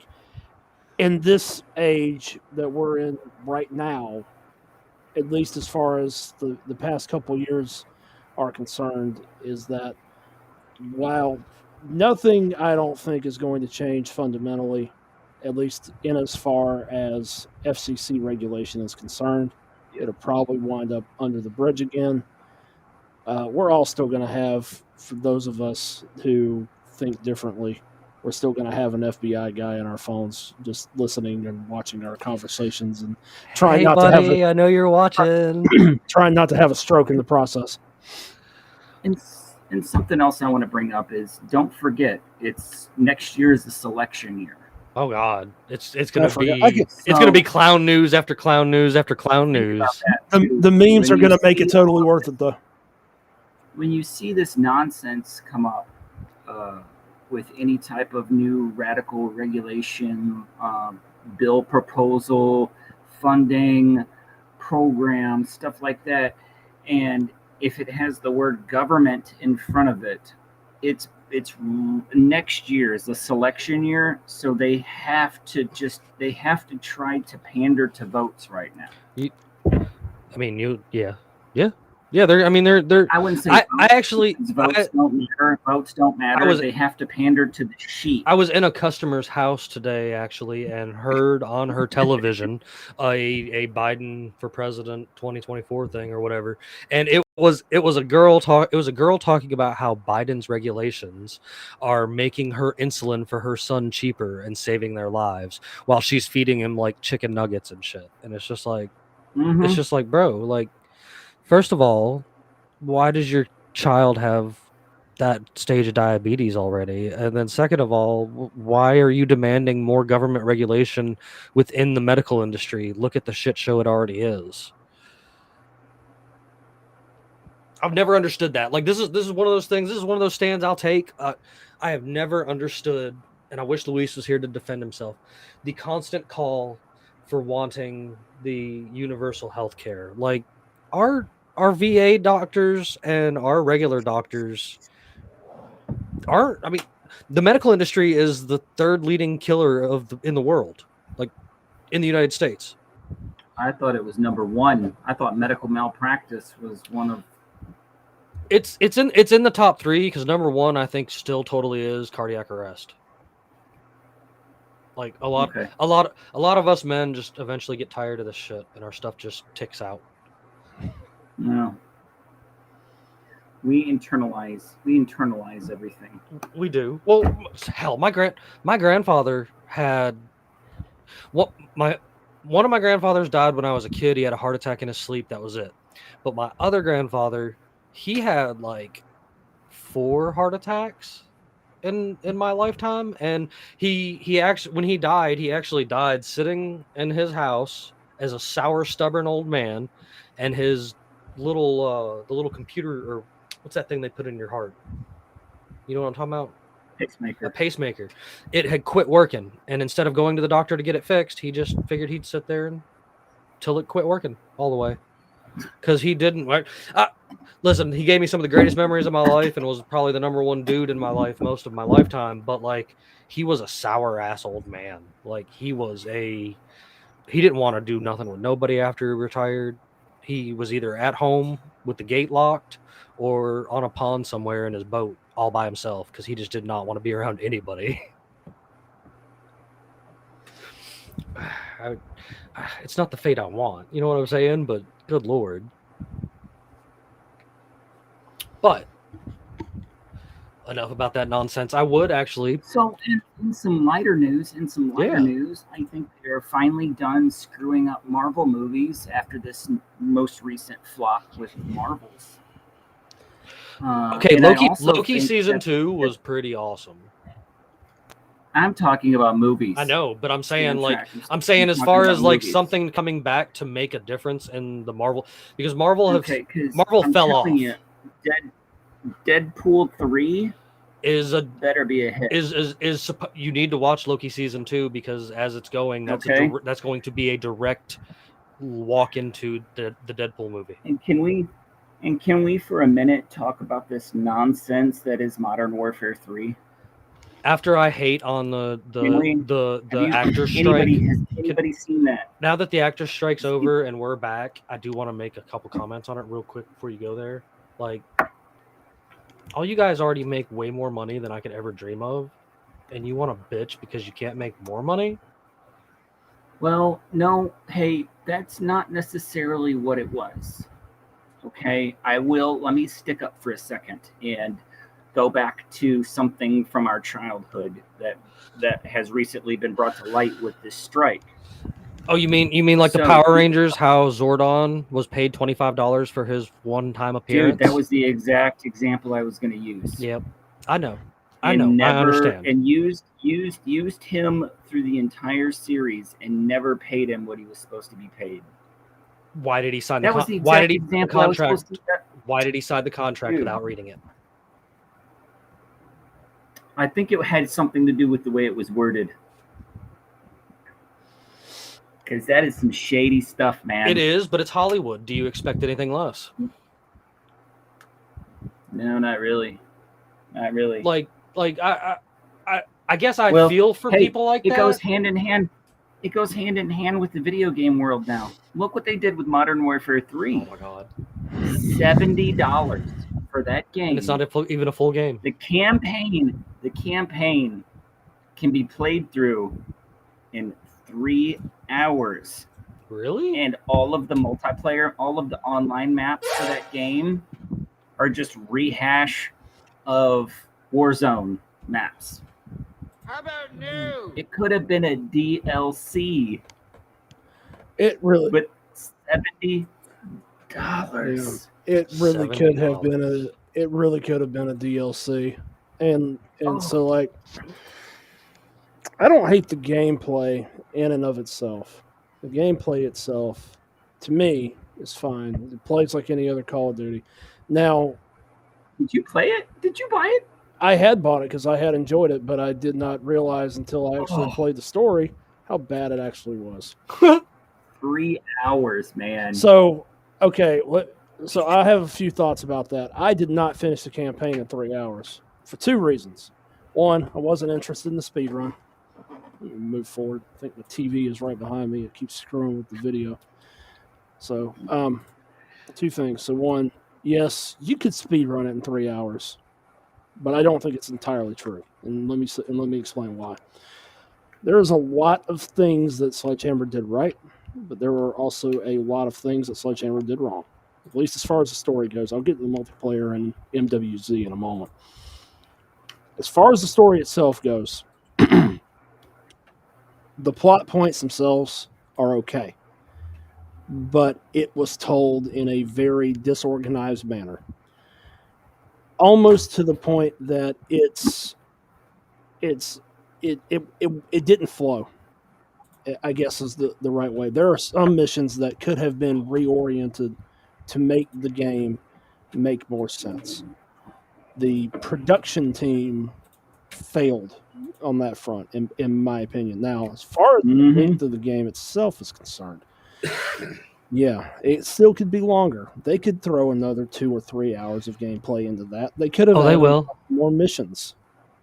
in this age that we're in right now, at least as far as the past couple years are concerned, is that while nothing I don't think is going to change fundamentally, at least in as far as FCC regulation is concerned, it'll probably wind up under the bridge again. We're all still going to have, for those of us who think differently, we're still going to have an FBI guy on our phones just listening and watching our conversations and trying Hey, not buddy, I know you're watching. trying not to have a stroke in the process. And something else I want to bring up is don't forget it's next year is the selection year. Oh God, it's gonna forgot. be it's gonna be clown news after clown news after clown Think news. about that, too. The memes When are going you to make it see- totally worth it, though. When you see this nonsense come up with any type of new radical regulation, bill proposal, funding, program, stuff like that, and if it has the word government in front of it, it's next year is the selection year, so they have to try to pander to votes right now. I mean, yeah. They're. I mean, they're. I wouldn't say I votes, actually. because votes don't matter. Votes don't matter. They have to pander to the sheep. I was in a customer's house today, actually, and heard on her television a Biden for president 2024 thing or whatever, and it was a girl talking about how Biden's regulations are making her insulin for her son cheaper and saving their lives while she's feeding him like chicken nuggets and shit, and it's just like, bro, like, first of all, why does your child have that stage of diabetes already? And then second of all, why are you demanding more government regulation within the medical industry? Look at the shit show it already is. I've never understood that. Like, this is one of those things. This is one of those stands I'll take. I have never understood, and I wish Luis was here to defend himself, the constant call for wanting the universal health care. Like, our VA doctors and our regular doctors aren't. I mean, the medical industry is the third leading killer in the world, like in the United States. I thought it was number one. I thought medical malpractice was one of. It's in the top three, because number one, I think, still totally is cardiac arrest. Like a lot of us men just eventually get tired of this shit, and our stuff just ticks out. No. We internalize everything. We do. Well, hell, my grandfather had one of my grandfathers died when I was a kid. He had a heart attack in his sleep. That was it. But my other grandfather, he had like 4 heart attacks in my lifetime, and he actually, when he died sitting in his house as a sour, stubborn old man, and his little the little computer, or what's that thing they put in your heart? You know what I'm talking about? Pacemaker. A pacemaker. It had quit working, and instead of going to the doctor to get it fixed, he just figured he'd sit there until it quit working all the way. Because he didn't. Listen, he gave me some of the greatest memories of my life, and was probably the number one dude in my life most of my lifetime. But like, he was a sour ass old man. Like, he didn't want to do nothing with nobody after he retired. He was either at home with the gate locked or on a pond somewhere in his boat all by himself, because he just did not want to be around anybody. It's not the fate I want, you know what I'm saying? But good Lord. But enough about that nonsense. I would actually. So, in some lighter news, I think they're finally done screwing up Marvel movies after this most recent flop with Marvels. Okay, Loki season 2 was pretty awesome. I'm talking about movies. I know, but I'm saying as far as like something coming back to make a difference in the Marvel, because Marvel fell off. You, Deadpool 3 better be a hit. Is you need to watch Loki season 2, because as it's going, that's going to be a direct walk into the Deadpool movie. And can we for a minute talk about this nonsense that is Modern Warfare 3? After I hate on the actor strike, has anybody seen that? Now that the actor strike's over and we're back, I do want to make a couple comments on it real quick before you go there. Like, all you guys already make way more money than I could ever dream of, and you want to bitch because you can't make more money? Well, no, hey, that's not necessarily what it was. Okay, let me stick up for a second. And go back to something from our childhood that has recently been brought to light with this strike. Oh, you mean like the So- Power Rangers? How Zordon was paid $25 for his one-time appearance? Dude, that was the exact example I was going to use. Yep, I know. And I know. never, I understand. And used him through the entire series and never paid him what he was supposed to be paid. Why did he sign That the was the why exact did he sign the example I was contract? supposed to. Why did he sign the contract Dude. without reading it? I think it had something to do with the way it was worded. Because that is some shady stuff, man. It is, but it's Hollywood. Do you expect anything less? No, not really. Not really. Like I guess I Well, feel for hey, people like it that. goes hand in hand. It goes hand in hand with the video game world now. Look what they did with Modern Warfare 3. Oh my god! $70 for that game. And it's not even a full game. The campaign can be played through in 3 hours. Really? And all of the multiplayer, all of the online maps for that game are just rehash of Warzone maps. How about new? It could have been a DLC, It really, but $70. it really could have $70. been a. It really could have been a DLC, and Oh. so like, I don't hate the gameplay in and of itself. The gameplay itself, to me, is fine. It plays like any other Call of Duty. Now, Did you play it? Did you buy it? I had bought it because I had enjoyed it, but I did not realize until I actually Oh. played the story how bad it actually was. 3 hours, man. So, okay, so I have a few thoughts about that. I did not finish the campaign in 3 hours for two reasons. One, I wasn't interested in the speed run. Let me move forward. I think the TV is right behind me. It keeps screwing with the video. So, two things. So, one, yes, you could speed run it in 3 hours, but I don't think it's entirely true. And let me explain why. There's a lot of things that Sledgehammer did right, but there were also a lot of things that Sledgehammer did wrong. At least as far as the story goes. I'll get to the multiplayer and MWZ in a moment. As far as the story itself goes, the plot points themselves are okay, but it was told in a very disorganized manner, almost to the point that it didn't flow, I guess is the right way. There are some missions that could have been reoriented to make the game make more sense. The production team failed on that front, in my opinion. Now, as far as the length of the game itself is concerned, yeah, it still could be longer. They could throw another 2 or 3 hours of gameplay into that. They could have Oh, they added will. more missions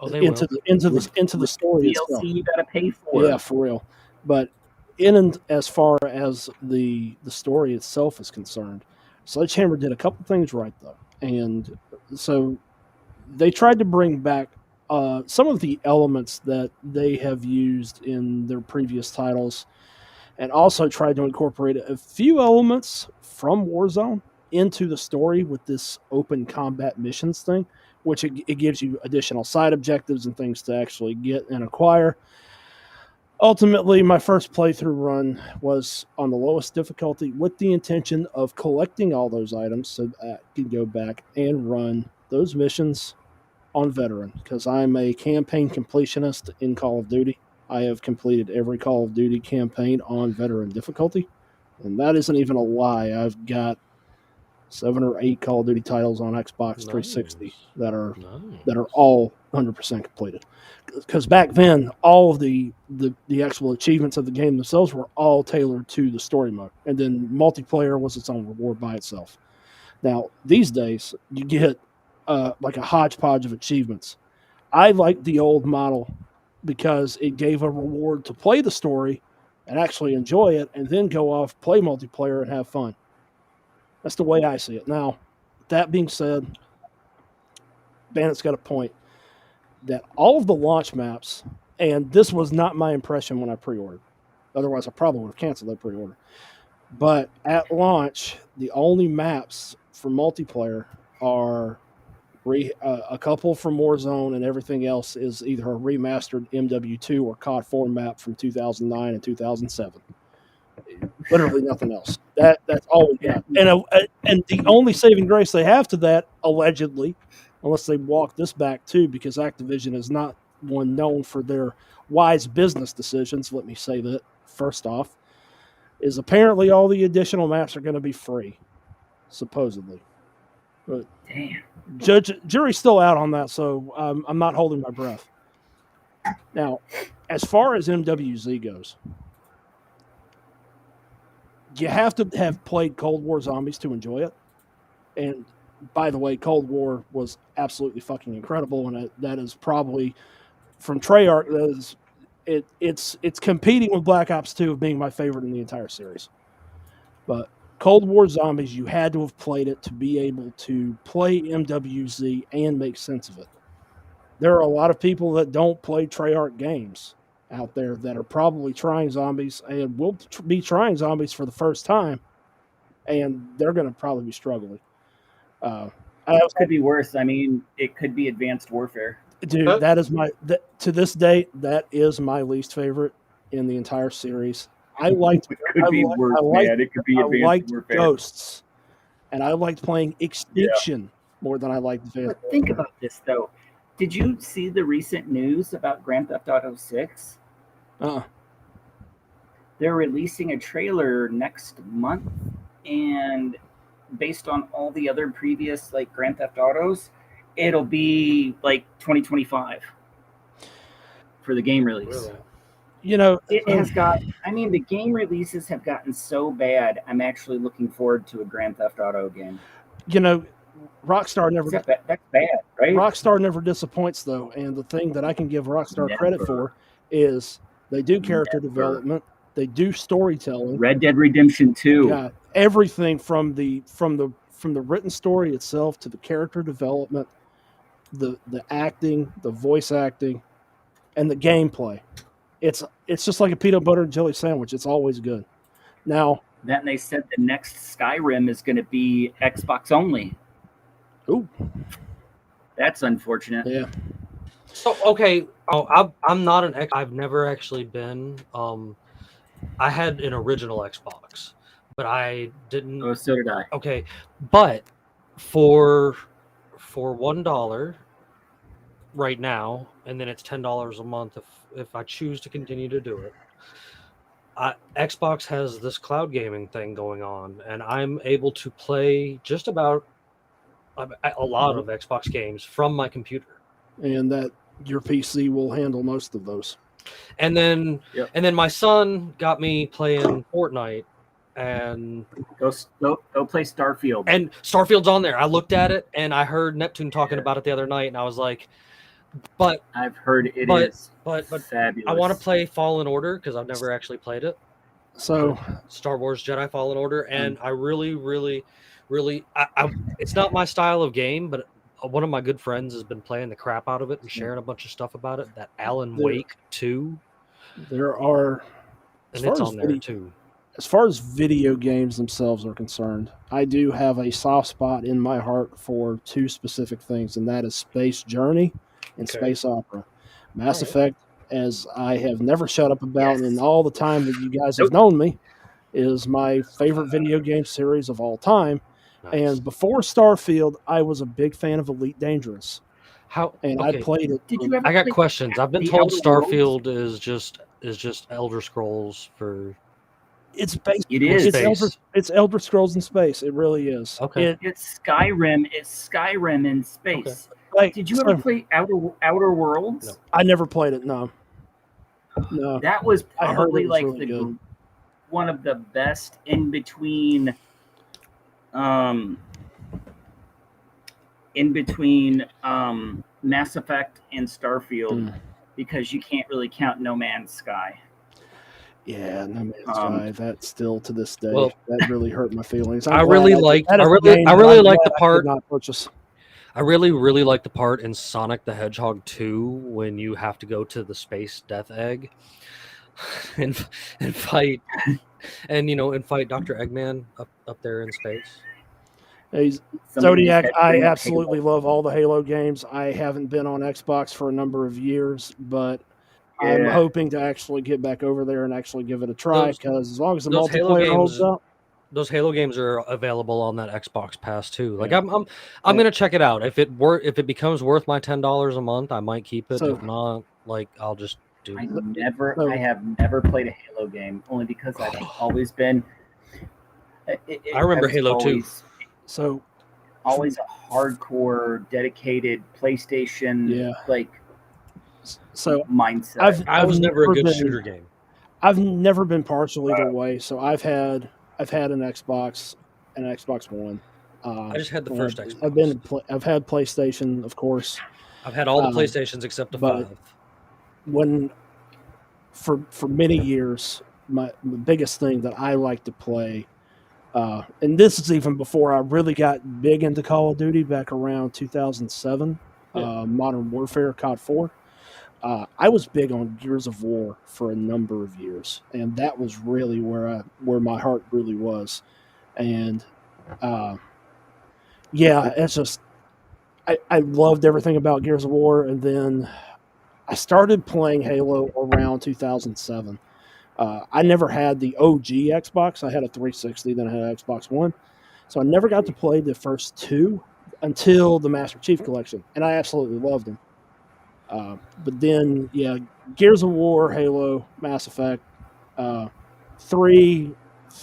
into the story DLC itself. you gotta pay for. Yeah, for real. But in and as far as the story itself is concerned, Sledgehammer did a couple things right though, and so they tried to bring back some of the elements that they have used in their previous titles, and also tried to incorporate a few elements from Warzone into the story with this open combat missions thing, which it gives you additional side objectives and things to actually get and acquire. Ultimately, my first playthrough run was on the lowest difficulty with the intention of collecting all those items so that I could go back and run those missions on veteran, because I'm a campaign completionist in Call of Duty. I have completed every Call of Duty campaign on veteran difficulty, and that isn't even a lie. I've got 7 or 8 Call of Duty titles on Xbox 360 that are all 100% completed. Because back then, all of the actual achievements of the game themselves were all tailored to the story mode, and then multiplayer was its own reward by itself. Now, these days, you get like a hodgepodge of achievements. I like the old model because it gave a reward to play the story and actually enjoy it, and then go off, play multiplayer, and have fun. That's the way I see it. Now, that being said, Bandit's got a point that all of the launch maps, and this was not my impression when I pre-ordered. Otherwise, I probably would have canceled that pre-order. But at launch, the only maps for multiplayer are A couple from Warzone, and everything else is either a remastered MW2 or COD 4 map from 2009 and 2007. Literally nothing else. That's all we got. And the only saving grace they have to that, allegedly, unless they walk this back too, because Activision is not one known for their wise business decisions. Let me say that first off, is apparently all the additional maps are going to be free, supposedly. But Damn. jury's still out on that, so I'm not holding my breath. Now, as far as MWZ goes, you have to have played Cold War Zombies to enjoy it. And by the way, Cold War was absolutely fucking incredible, and that is probably from Treyarch. It's competing with Black Ops 2 of being my favorite in the entire series. But Cold War Zombies, you had to have played it to be able to play MWZ and make sense of it. There are a lot of people that don't play Treyarch games out there that are probably trying zombies and will be trying zombies for the first time, and they're going to probably be struggling. It could be worse. I mean, it could be Advanced Warfare. Dude, that is to this date, that is my least favorite in the entire series. I liked It could be worse, man. It could be Advanced Warfare. Ghosts, and I liked playing Extinction more than I liked Advanced. But think about this though. Did you see the recent news about Grand Theft Auto 6? They're releasing a trailer next month, and based on all the other previous like Grand Theft Autos, it'll be like 2025 for the game release. Really? You know, It has got. I mean, the game releases have gotten so bad. I'm actually looking forward to a Grand Theft Auto game. you know, Rockstar never That's bad, right? Rockstar never disappoints though, and the thing that I can give Rockstar credit Never. for is they do character development, they do storytelling. Red Dead Redemption 2. Yeah, everything from the written story itself to the character development, the acting, the voice acting, and the gameplay. It's just like a peanut butter and jelly sandwich. It's always good. Now, Then they said the next Skyrim is going to be Xbox only. ooh, That's unfortunate. yeah. So okay, I'm not an X. I've never actually been. I had an original Xbox, but I didn't. Oh, so did I. Okay, but for $1 right now, and then it's $10 a month if I choose to continue to do it. Xbox has this cloud gaming thing going on, and I'm able to play just about a lot of Xbox games from my computer. And that your PC will handle most of those. And then Yep. and then my son got me playing Fortnite, and Go play Starfield. Starfield's on there. I looked at it and I heard Neptune talking about it the other night, and I was like, but I've heard it but- is but fabulous. I want to play Fallen Order because I've never actually played it. So Star Wars Jedi Fallen Order, and I really it's not my style of game, but one of my good friends has been playing the crap out of it and sharing a bunch of stuff about it. That Alan Wake 2, there are, and it's on there too. as far as video games themselves are concerned, I do have a soft spot in my heart for two specific things, and that is Space Journey and Okay. Space Opera. Mass Alright. Effect, as I have never shut up about Yes. in all the time that you guys have known me, is my favorite video game series of all time. Nice. And before Starfield, I was a big fan of Elite Dangerous, How? and Okay, I played it. Did you ever I got play questions. I've been The told Outer Worlds? Starfield is just Elder Scrolls for It's basically It is. It's Elder Scrolls in space. It really is. Okay. It's Skyrim. It's Skyrim in space. Like, Did you ever play Outer Worlds? No. I never played it. No. That was I heard probably it was like really good. one of the best in between Mass Effect and Starfield, because you can't really count No Man's Sky. Yeah, No Man's Sky. That still to this day, Well, that really hurt my feelings. I really liked that is a the game that I'm like glad the I could part. not purchase. I really like the part in Sonic the Hedgehog 2 when you have to go to the space death egg and fight and fight Dr. Eggman up there in space. He's, Somebody just Zodiac, had to I bring up absolutely Halo. love all the Halo games. I haven't been on Xbox for a number of years, but I'm Yeah. hoping to actually get back over there and actually give it a try Those because as long as the those Halo multiplayer holds games, up, those Halo games are available on that Xbox Pass too. Like Yeah. I'm Yeah. gonna check it out. If it becomes worth my $10 a month, I might keep it. So- If not, like I'll just do. I have never played a Halo game only because I've always been. I remember was Halo 2. so always a hardcore, dedicated PlayStation Yeah. like so mindset. I was never a good been, shooter game. I've never been partial either way. So I've had an Xbox and an Xbox One. I just had the first Xbox. I've had PlayStation, of course. I've had all the PlayStations except the but 5. When for many years, the biggest thing that I like to play, and this is even before I really got big into Call of Duty back around 2007, Modern Warfare COD 4. I was big on Gears of War for a number of years, and that was really where my heart really was. And it's just I loved everything about Gears of War, and then I started playing Halo around 2007. I never had the OG Xbox. I had a 360, then I had an Xbox One. So I never got to play the first two until the Master Chief Collection, and I absolutely loved them. But then, Gears of War, Halo, Mass Effect, three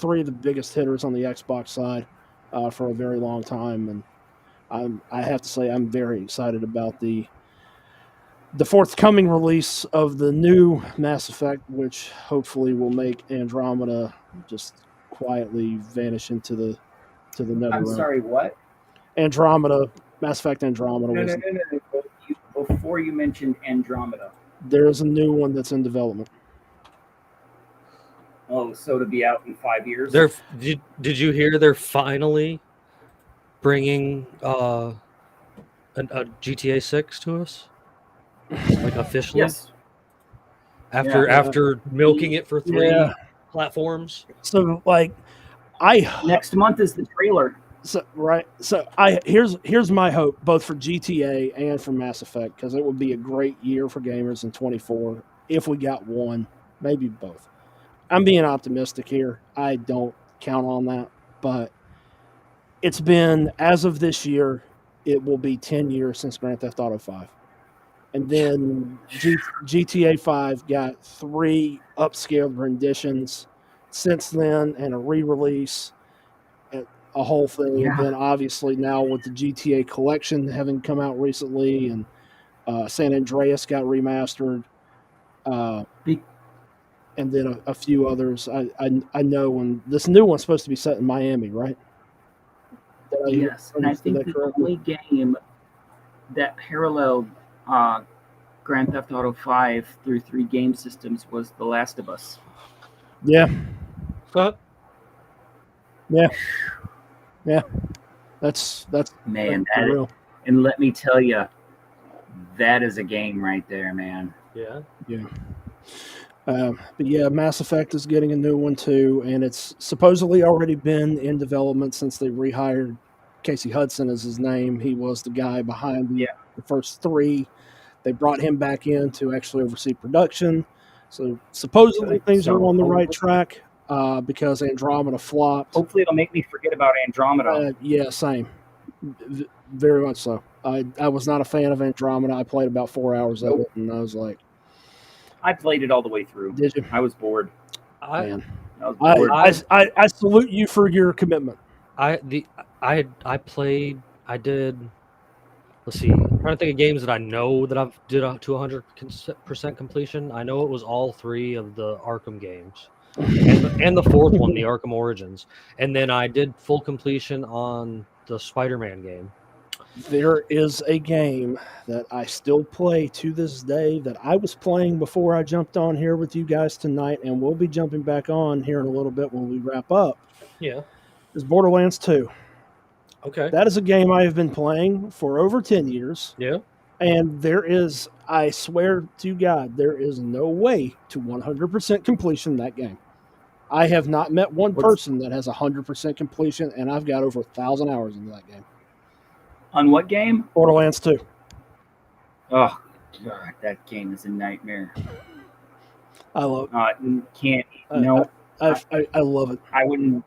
of the biggest hitters on the Xbox side for a very long time, and I have to say I'm very excited about the forthcoming release of the new Mass Effect, which hopefully will make Andromeda just quietly vanish into the nether. I'm sorry, what? Andromeda, Mass Effect Andromeda. No. Before you mentioned Andromeda. There's a new one that's in development. Oh, so to be out in 5 years? Did you hear they're finally bringing a GTA 6 to us? Like officially? Yes. After milking it for 3 platforms. So next month is the trailer. Here's my hope both for GTA and for Mass Effect, because it would be a great year for gamers in 24 if we got one, maybe both. I'm being optimistic here. I don't count on that, but it's been, as of this year, it will be 10 years since Grand Theft Auto 5. And then GTA 5 got 3 upscaled renditions since then and a re-release, a whole thing. Yeah. And then obviously now with the GTA collection having come out recently, and San Andreas got remastered, and then a few others. I know when this new one's supposed to be set in Miami, right? Yes, and I think the only game that paralleled Grand Theft Auto 5 through 3 game systems was The Last of Us. Yeah. Huh? Yeah. That's man. that's real. And let me tell you, that is a game right there, man. Yeah. But Mass Effect is getting a new one too, and it's supposedly already been in development since they rehired Casey Hudson as his name. He was the guy behind the first 3. They brought him back in to actually oversee production. So supposedly things are on the right track because Andromeda flopped. Hopefully it'll make me forget about Andromeda. Same. Very much so. I was not a fan of Andromeda. I played about 4 hours of it, and I was like, I played it all the way through. Did you? I was bored. I was bored. I salute you for your commitment. I did. Let's see. I'm trying to think of games that I know that I've did to 100% completion. I know it was all 3 of the Arkham games, and the 4th one, the Arkham Origins, and then I did full completion on the Spider-Man game. There is a game that I still play to this day that I was playing before I jumped on here with you guys tonight, and we'll be jumping back on here in a little bit when we wrap up. Yeah. Is Borderlands 2. Okay. That is a game I have been playing for over 10 years. Yeah. And there is, I swear to God, there is no way to 100% completion that game. I have not met one What's- person that has 100% completion, and I've got over 1,000 hours into that game. On what game? Borderlands 2. Oh God, that game is a nightmare. I love Can't. I- No, I love it. I wouldn't.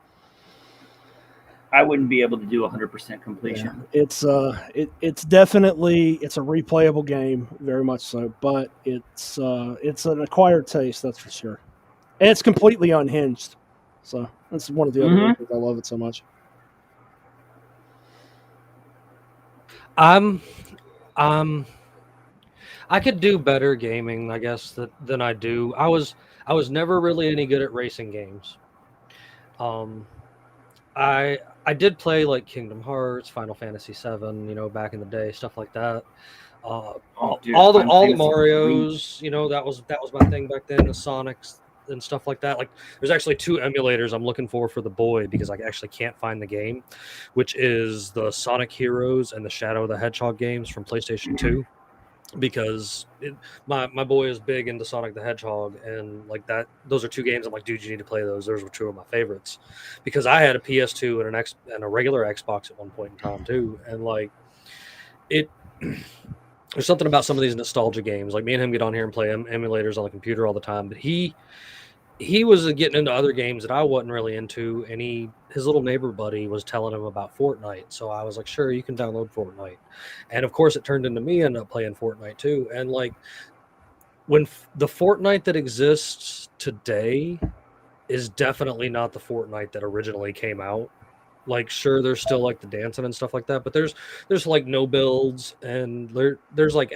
I wouldn't be able to do 100% completion. Yeah, it's definitely it's a replayable game, very much so, but it's an acquired taste, that's for sure. And it's completely unhinged. So that's one of the other Mhm. reasons I love it so much. I'm I could do better gaming, I guess, than I do. I was never really any good at racing games. I did play like Kingdom Hearts, Final Fantasy VII, back in the day, stuff like that. Dude, all the Final Fantasy Marios, that was my thing back then. The Sonics and stuff like that. Like, there's actually 2 emulators I'm looking for the boy because I actually can't find the game, which is the Sonic Heroes and the Shadow of the Hedgehog games from PlayStation 2. Because my boy is big into Sonic the Hedgehog, and like that, those are 2 games I'm like, dude, you need to play those. Those were 2 of my favorites because I had a PS2 and a regular Xbox at one point in time too, and like it. There's something about some of these nostalgia games. Like, me and him get on here and play emulators on the computer all the time, but he was getting into other games that I wasn't really into, and his little neighbor buddy was telling him about Fortnite. So I was like, sure, you can download Fortnite. And of course, it turned into me ending up playing Fortnite too. And like, when the Fortnite that exists today is definitely not the Fortnite that originally came out. Like, sure, there's still like the dancing and stuff like that, but there's like no builds, and there's like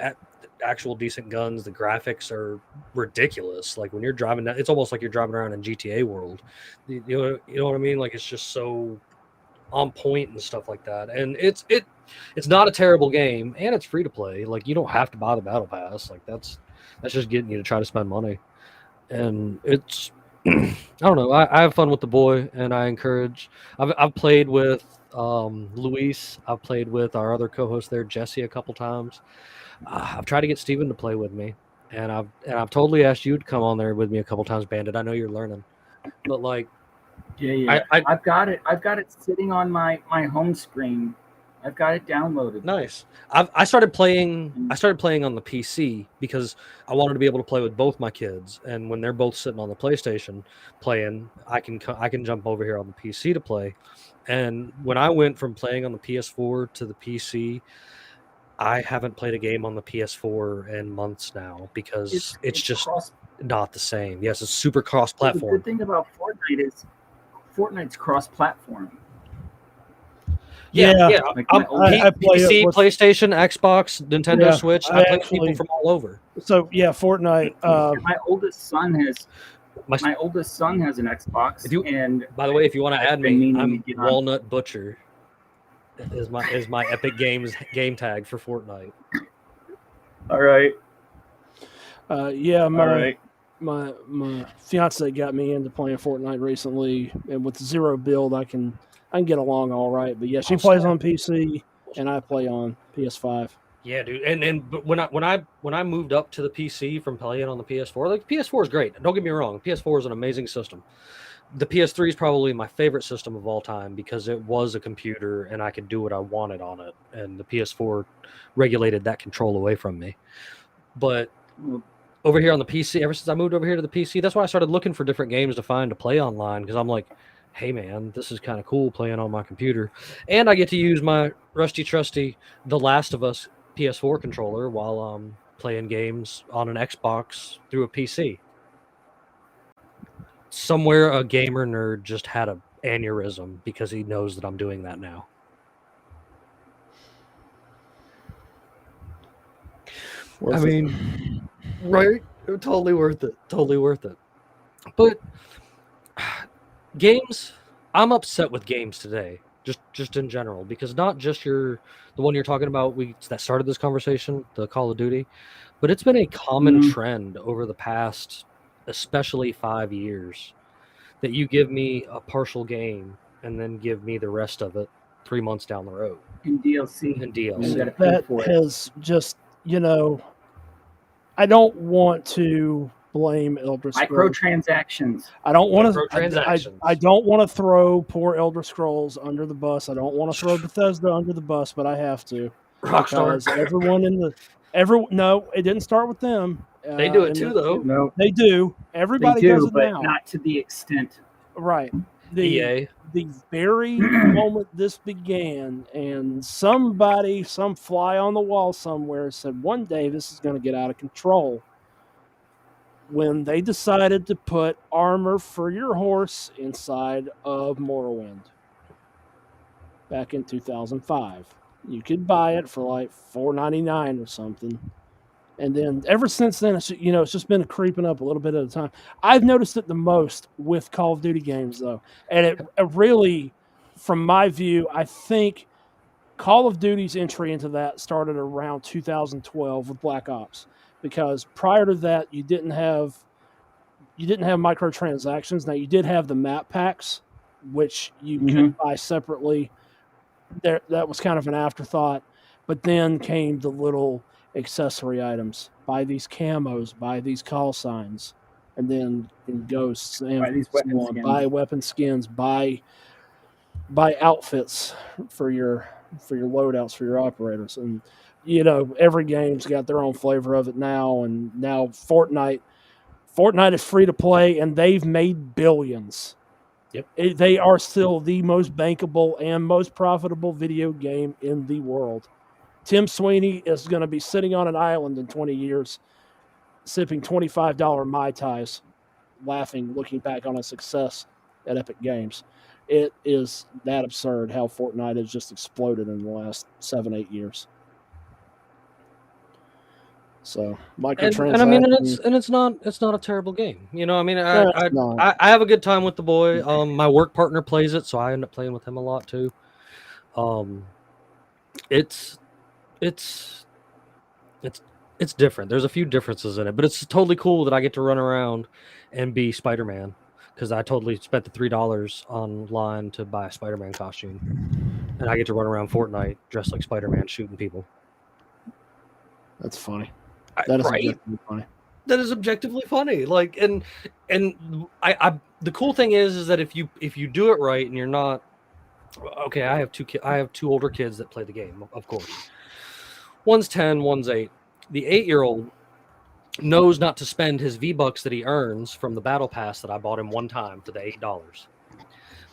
actual decent guns. The graphics are ridiculous. Like, when you're driving down, it's almost like you're driving around in GTA world. You know what I mean? Like, it's just so on point and stuff like that. And it's not a terrible game, and it's free to play. Like, you don't have to buy the battle pass. Like, that's just getting you to try to spend money. And it's I don't know. I have fun with the boy, and I encourage. I've played with Luis. I've played with our other co-host there, Jesse, a couple times. I've tried to get Steven to play with me, and I've totally asked you to come on there with me a couple times, Bandit. I know you're learning, but like, Yeah. I've got it sitting on my home screen. I've got it downloaded. nice. I started playing on the PC because I wanted to be able to play with both my kids, and when they're both sitting on the PlayStation playing, I can jump over here on the PC to play. And when I went from playing on the PS4 to the PC, I haven't played a game on the PS4 in months now because it's just not the same. Yes, it's super The cross-platform. good thing about Fortnite is Fortnite's cross-platform. Yeah. Like, I'm I play PC, it with- PlayStation, Xbox, Nintendo Yeah, Switch. I I play with actually- people from all over. So yeah, Fortnite. my oldest son has My- an Xbox, If you- and By the way, if you want to add been me, meaning I'm to get on. Walnut Butcher. Is my Epic Games game tag for Fortnite. all right, Yeah, all right. my fiance got me into playing Fortnite recently, and with zero build, I can get along all right. But yeah, she plays on PC, and I play on PS5. Yeah, dude. But when I moved up to the PC from playing on the PS4, like, the PS4 is great. Don't get me wrong, the PS4 is an amazing system. The PS3 is probably my favorite system of all time because it was a computer and I could do what I wanted on it, and the PS4 regulated that control away from me. But over here on the PC, ever since I moved over here to the PC, that's why I started looking for different games to find to play online, because I'm like, hey man, this is kind of cool playing on my computer, and I get to use my rusty trusty The Last of Us PS4 controller while playing games on an Xbox through a PC. Somewhere a gamer nerd just had an aneurysm because he knows that I'm doing that now. I mean, right? Totally worth it. Totally worth it. But games, I'm upset with games today, just in general, because not just the one you're talking about that started this conversation, the Call of Duty, but it's been a common trend over the past, especially 5 years, that you give me a partial game and then give me the rest of it 3 months down the road. in DLC. And DLC. You gotta pay That for it. has just, I don't want to blame Elder Scrolls. Microtransactions. I don't want to. Microtransactions. I don't want to throw poor Elder Scrolls under the bus. I don't want to throw Bethesda under the bus, but I have to. Rockstar. Because everyone in the no, it didn't start with them. They do it and too, though. No, They do. they Everybody does do, it but now. not to the extent. Right. EA. The very moment this began, and somebody, some fly on the wall somewhere, said one day this is going to get out of control. When they decided to put armor for your horse inside of Morrowind back in 2005, you could buy it for like $4.99 or something. And then ever since then, it's just been creeping up a little bit at a time. I've noticed it the most with Call of Duty games, though. And it really, from my view, I think Call of Duty's entry into that started around 2012 with Black Ops. Because prior to that, you didn't have microtransactions. Now, you did have the map packs, which you could buy separately. That was kind of an afterthought. But then came the little accessory items. Buy these camos, buy these call signs, and then in ghosts and Buy these weapon skins. buy weapon skins, buy outfits for your loadouts for your operators. And every game's got their own flavor of it now. And now Fortnite is free to play, and they've made billions. Yep. They are still the most bankable and most profitable video game in the world. Tim Sweeney is going to be sitting on an island in 20 years, sipping $25 Mai Tais, laughing, looking back on his success at Epic Games. It is that absurd how Fortnite has just exploded in the last 7-8 years. So microtransactions. And I mean, it's not a terrible game. I have a good time with the boy. My work partner plays it, so I end up playing with him a lot too. It's different. There's a few differences in it, but it's totally cool that I get to run around and be Spider-Man, because I totally spent the $3 online to buy a Spider-Man costume, and I get to run around Fortnite dressed like Spider-Man shooting people. That's funny. That is objectively funny. That is objectively funny. Like, and I the cool thing is that if you do it right and you're not okay, I have two older kids that play the game, of course. One's 10, one's 8. The 8-year-old knows not to spend his V-Bucks that he earns from the battle pass that I bought him one time for the $8,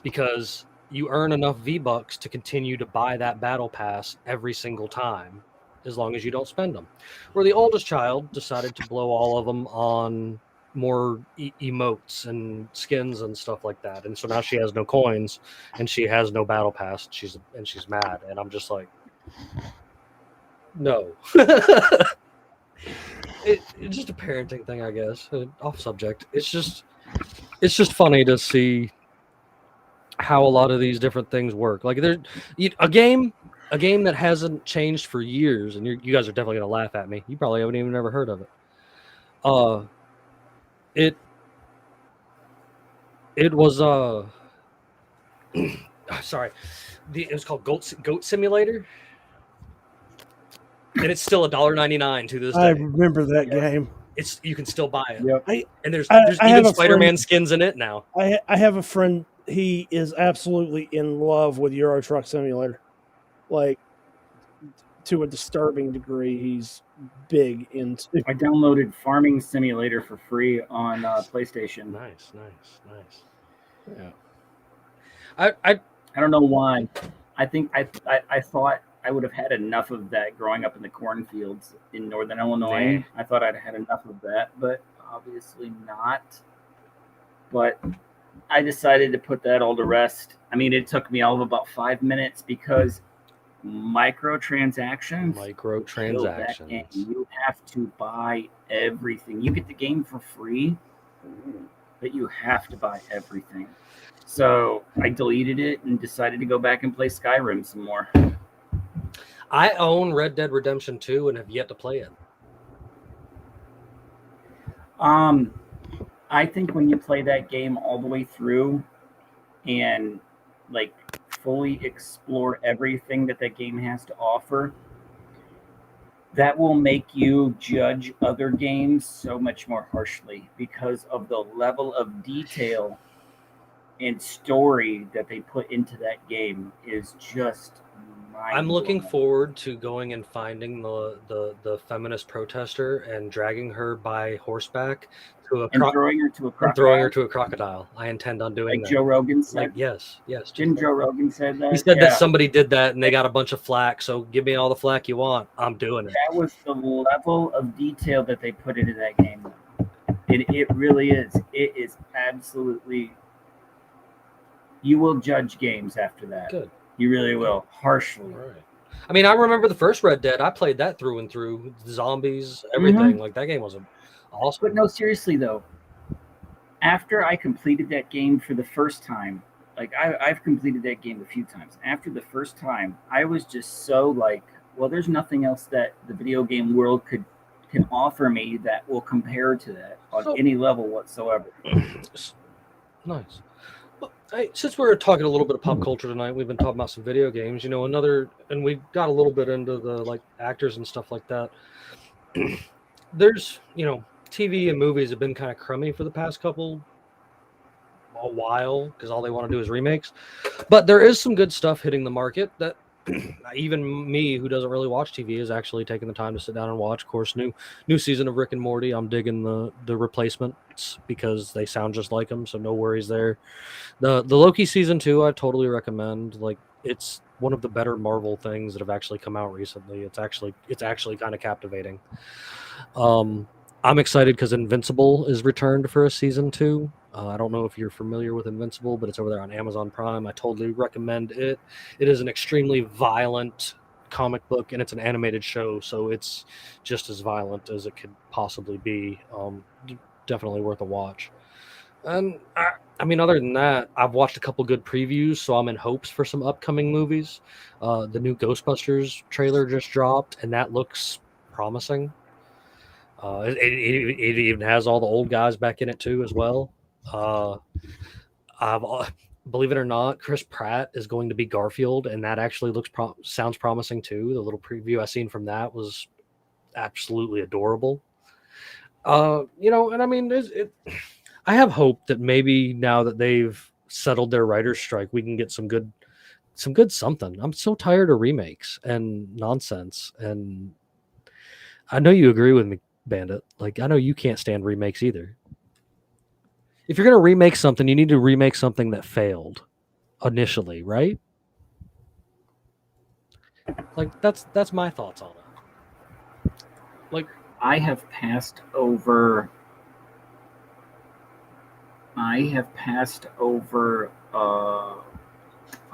because you earn enough V-Bucks to continue to buy that battle pass every single time, as long as you don't spend them. Where the oldest child decided to blow all of them on more emotes and skins and stuff like that, and so now she has no coins and she has no battle pass. She's mad, and I'm just like, no. It's just a parenting thing, I guess. Off subject. It's just funny to see how a lot of these different things work. Like, there's a game that hasn't changed for years, and you guys are definitely gonna laugh at me. You probably haven't even ever heard of it. It was sorry, it was called Goat Simulator, and it's still $1.99 to this day. I remember that game. You can still buy it. Yep. And there's I even have Spider-Man skins in it now. I have a friend. He is absolutely in love with Euro Truck Simulator, like to a disturbing degree. He's big into. I downloaded Farming Simulator for free on PlayStation. Nice. Yeah. I don't know why. I think I thought I would have had enough of that growing up in the cornfields in northern Illinois. Yeah. I thought I'd had enough of that, but obviously not. But I decided to put that all to rest. I mean, it took me all of about 5 minutes because microtransactions. You have to buy everything. You get the game for free, but you have to buy everything. So I deleted it and decided to go back and play Skyrim some more. I own Red Dead Redemption 2 and have yet to play it. I think when you play that game all the way through and like fully explore everything that game has to offer, that will make you judge other games so much more harshly because of the level of detail and story that they put into that game is just I'm looking mind-blowing. forward to going and finding the feminist protester and dragging her by horseback to a And throwing her to a and throwing her crocodile, to a crocodile. I intend on doing like that. Joe Rogan said. Like yes, just Didn't like Joe Rogan said that? he said Yeah. that somebody did that and they got a bunch of flack. So give me all the flack you want. I'm doing it. That was the level of detail that they put into that game. It really is. It is absolutely. You will judge games after that. Good. You really will, harshly. All right. I mean, I remember the first Red Dead. I played that through and through. Zombies, everything. Like that game was awesome. But no, seriously though. After I completed that game for the first time, like I've completed that game a few times. After the first time, I was just so like, well, there's nothing else that the video game world can offer me that will compare to that on any level whatsoever. Nice. Well, hey, since we're talking a little bit of pop culture tonight, we've been talking about some video games. You know, and we got a little bit into the like actors and stuff like that. There's, TV and movies have been kind of crummy for the past a while because all they want to do is remakes. But there is some good stuff hitting the market that even me, who doesn't really watch TV, is actually taking the time to sit down and watch. Of course, new season of Rick and Morty. I'm digging the replacements because they sound just like them, so no worries there. The Loki season 2, I totally recommend. Like, it's one of the better Marvel things that have actually come out recently. It's actually kind of captivating. I'm excited because Invincible is returned for a season 2. I don't know if you're familiar with Invincible, but it's over there on Amazon Prime. I totally recommend it. It is an extremely violent comic book, and it's an animated show, so it's just as violent as it could possibly be. Definitely worth a watch. And I mean, other than that, I've watched a couple good previews, so I'm in hopes for some upcoming movies. The new Ghostbusters trailer just dropped, and that looks promising. It even has all the old guys back in it too, as well. Believe it or not, Chris Pratt is going to be Garfield, and that actually sounds promising too. The little preview I seen from that was absolutely adorable. And I mean, I have hope that maybe now that they've settled their writer's strike, we can get some good something. I'm so tired of remakes and nonsense, and I know you agree with me, Bandit. Like, I know you can't stand remakes either. If you're going to remake something, you need to remake something that failed initially, right? Like, that's my thoughts on it. Like, I have passed over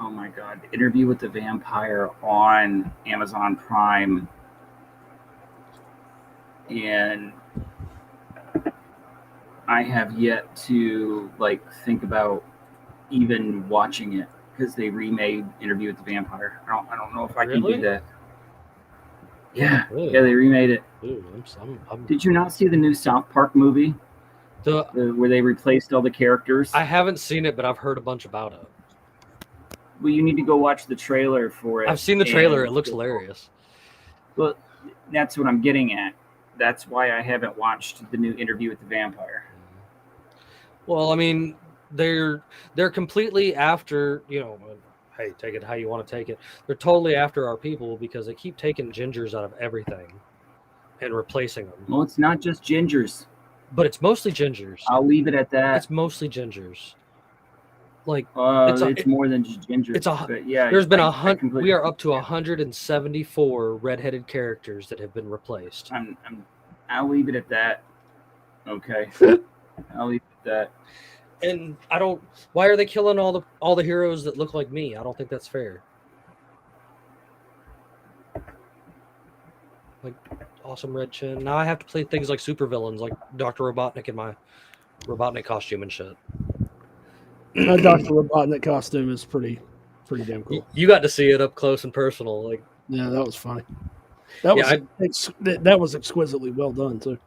oh my god, Interview with the Vampire on Amazon Prime, and I have yet to think about even watching it because they remade Interview with the Vampire. I don't know if I can Really? do that. Yeah, Really? yeah, they remade it. Ooh, Did you not see the new South Park movie the where they replaced all the characters? I haven't seen it, but I've heard a bunch about it. Well, you need to go watch the trailer for it. I've seen the trailer. It looks hilarious. Well, that's what I'm getting at. That's why I haven't watched the new Interview with the Vampire. Well, I mean, they're completely after, hey, take it how you want to take it. They're totally after our people because they keep taking gingers out of everything and replacing them. Well, it's not just gingers. But it's mostly gingers. I'll leave it at that. It's mostly gingers. Like, it's more than just gingers. But yeah, there's been we are up to 174 redheaded characters that have been replaced. I'll leave it at that. Okay. I'll leave it at that. And why are they killing all the heroes that look like me? I don't think that's fair. Like, awesome red chin. Now I have to play things like supervillains, like Dr. Robotnik in my Robotnik costume and shit. That Dr. Robotnik costume is pretty damn cool. You got to see it up close and personal. Like, yeah, that was funny. That was exquisitely well done too.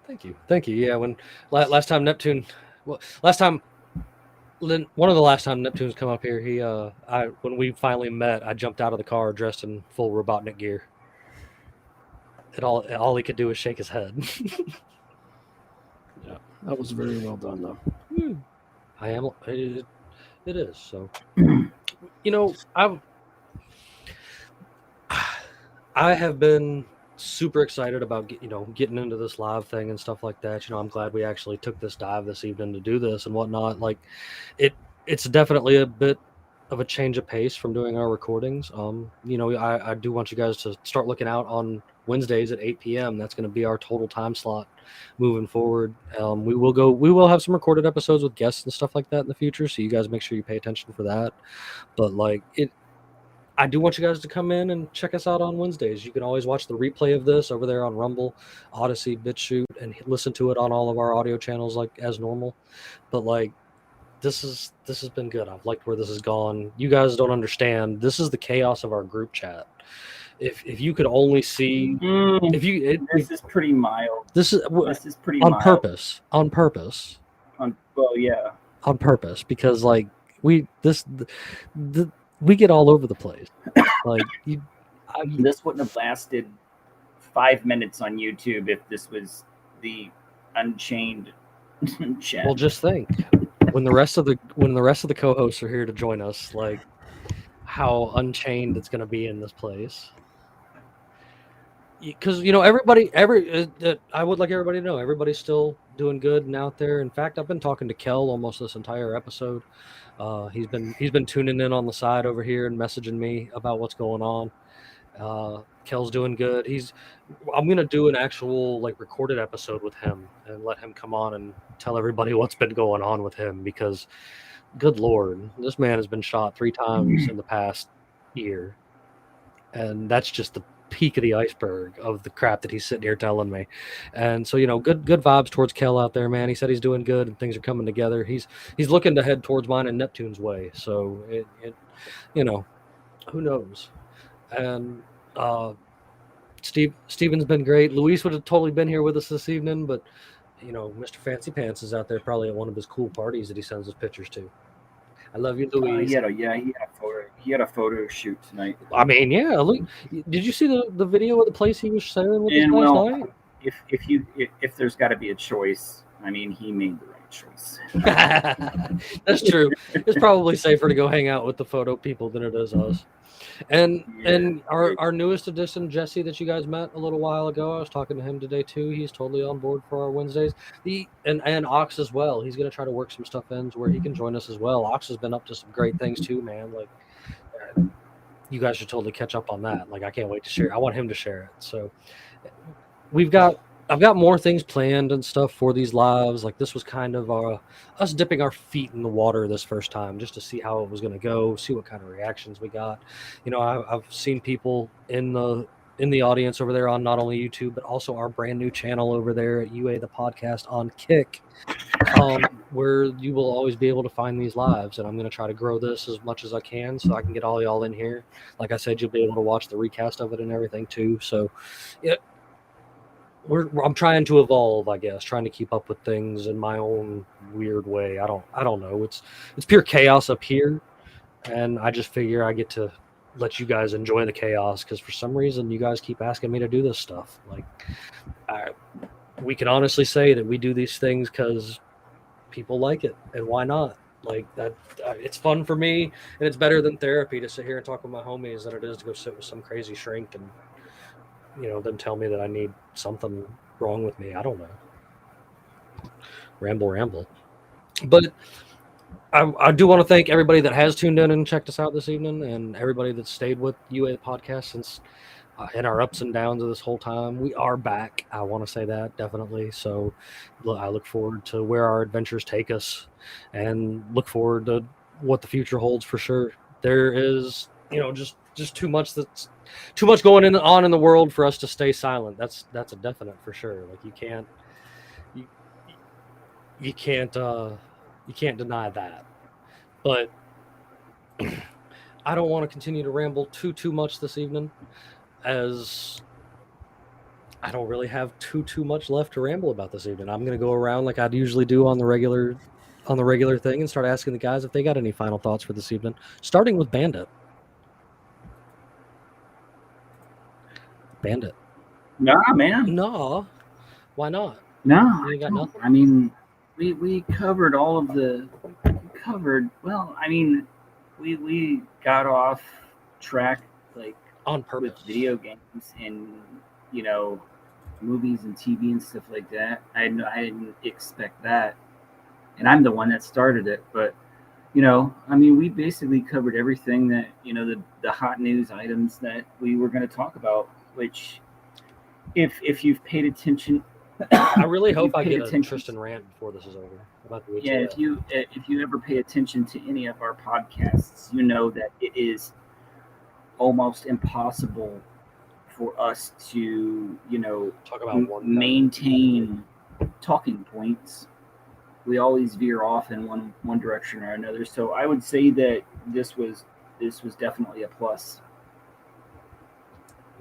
Thank you. Yeah, when last time Neptune's come up here, when we finally met, I jumped out of the car dressed in full Robotnik gear. And all he could do was shake his head. Yeah, that was very well done, though. I am. It is. So, you know, I have been super excited about getting into this live thing and stuff like that. I'm glad we actually took this dive this evening to do this and whatnot. Like, it's definitely a bit of a change of pace from doing our recordings. I do want you guys to start looking out on Wednesdays at 8 p.m. That's going to be our total time slot moving forward. We will have some recorded episodes with guests and stuff like that in the future, so you guys make sure you pay attention for that. But I do want you guys to come in and check us out on Wednesdays. You can always watch the replay of this over there on Rumble, Odyssey, BitChute, and listen to it on all of our audio channels like as normal. But this has been good. I've liked where this has gone. You guys don't understand. This is the chaos of our group chat. If you could only see, this is pretty mild. This is pretty on mild. purpose. On purpose. Well, yeah. On purpose, because we get all over the place. This wouldn't have lasted 5 minutes on YouTube if this was the Unchained chat. Well, just think when the rest of the co-hosts are here to join us, like how unchained it's going to be in this place. Because everybody, I would like everybody to know everybody's still doing good and out there. In fact, I've been talking to Kel almost this entire episode. He's been tuning in on the side over here and messaging me about what's going on. Kel's doing good. I'm gonna do an actual recorded episode with him and let him come on and tell everybody what's been going on with him, because good Lord, this man has been shot 3 times in the past year, and that's just the peak of the iceberg of the crap that he's sitting here telling me. And so good vibes towards Kel out there, man. He said he's doing good and things are coming together. He's looking to head towards mine and Neptune's way, so it who knows. And Steven's been great. Luis would have totally been here with us this evening, but Mr. Fancy Pants is out there probably at one of his cool parties that he sends his pictures to. I love you, Luis. He had a photo shoot tonight. I mean, yeah. Look, did you see the video of the place he was sharing with us last night? If there's got to be a choice, I mean, he made the right choice. That's true. It's probably safer to go hang out with the photo people than it is us. And our newest addition, Jesse, that you guys met a little while ago, I was talking to him today too. He's totally on board for our Wednesdays. And Ox as well. He's going to try to work some stuff in where he can join us as well. Ox has been up to some great things too, man. You guys should totally catch up on that. I can't wait to share. I want him to share it. So I've got more things planned and stuff for these lives. This was kind of us dipping our feet in the water this first time, just to see how it was going to go, see what kind of reactions we got. I've seen people in the audience over there on not only YouTube, but also our brand new channel over there at UA the Podcast on Kick, where you will always be able to find these lives. And I'm going to try to grow this as much as I can so I can get all y'all in here. Like I said, you'll be able to watch the recast of it and everything too. So yeah. I'm trying to evolve, I guess, trying to keep up with things in my own weird way. I don't know. It's pure chaos up here, and I just figure I get to let you guys enjoy the chaos, because for some reason you guys keep asking me to do this stuff. We can honestly say that we do these things because people like it, and why not? That it's fun for me, and it's better than therapy to sit here and talk with my homies than it is to go sit with some crazy shrink and them tell me that I need something wrong with me. I don't know. Ramble. But I do want to thank everybody that has tuned in and checked us out this evening, and everybody that stayed with UA Podcast since in our ups and downs of this whole time. We are back. I want to say that, definitely. So I look forward to where our adventures take us, and look forward to what the future holds for sure. There is, just too much going on in the world for us to stay silent. That's a definite for sure. You can't deny that. But I don't want to continue to ramble too much this evening, as I don't really have too much left to ramble about this evening. I'm going to go around like I'd usually do on the regular thing and start asking the guys if they got any final thoughts for this evening, starting with Bandit. Nah, man. No, why not? No, You ain't got nothing. I mean, we covered all of the. We covered. Well, I mean, we got off track like On with purpose. video games and you know movies and TV and stuff like that. I didn't expect that, and I'm the one that started it. But I mean, we basically covered everything that the hot news items that we were going to talk about. Which, if you've paid attention, I really hope you've I paid get a attention. Tristan rant before this is over about the Yeah, ATF. if you ever pay attention to any of our podcasts, you know that it is almost impossible for us to Talk about one thing. maintain talking points. We always veer off in one direction or another. So I would say that this was definitely a plus.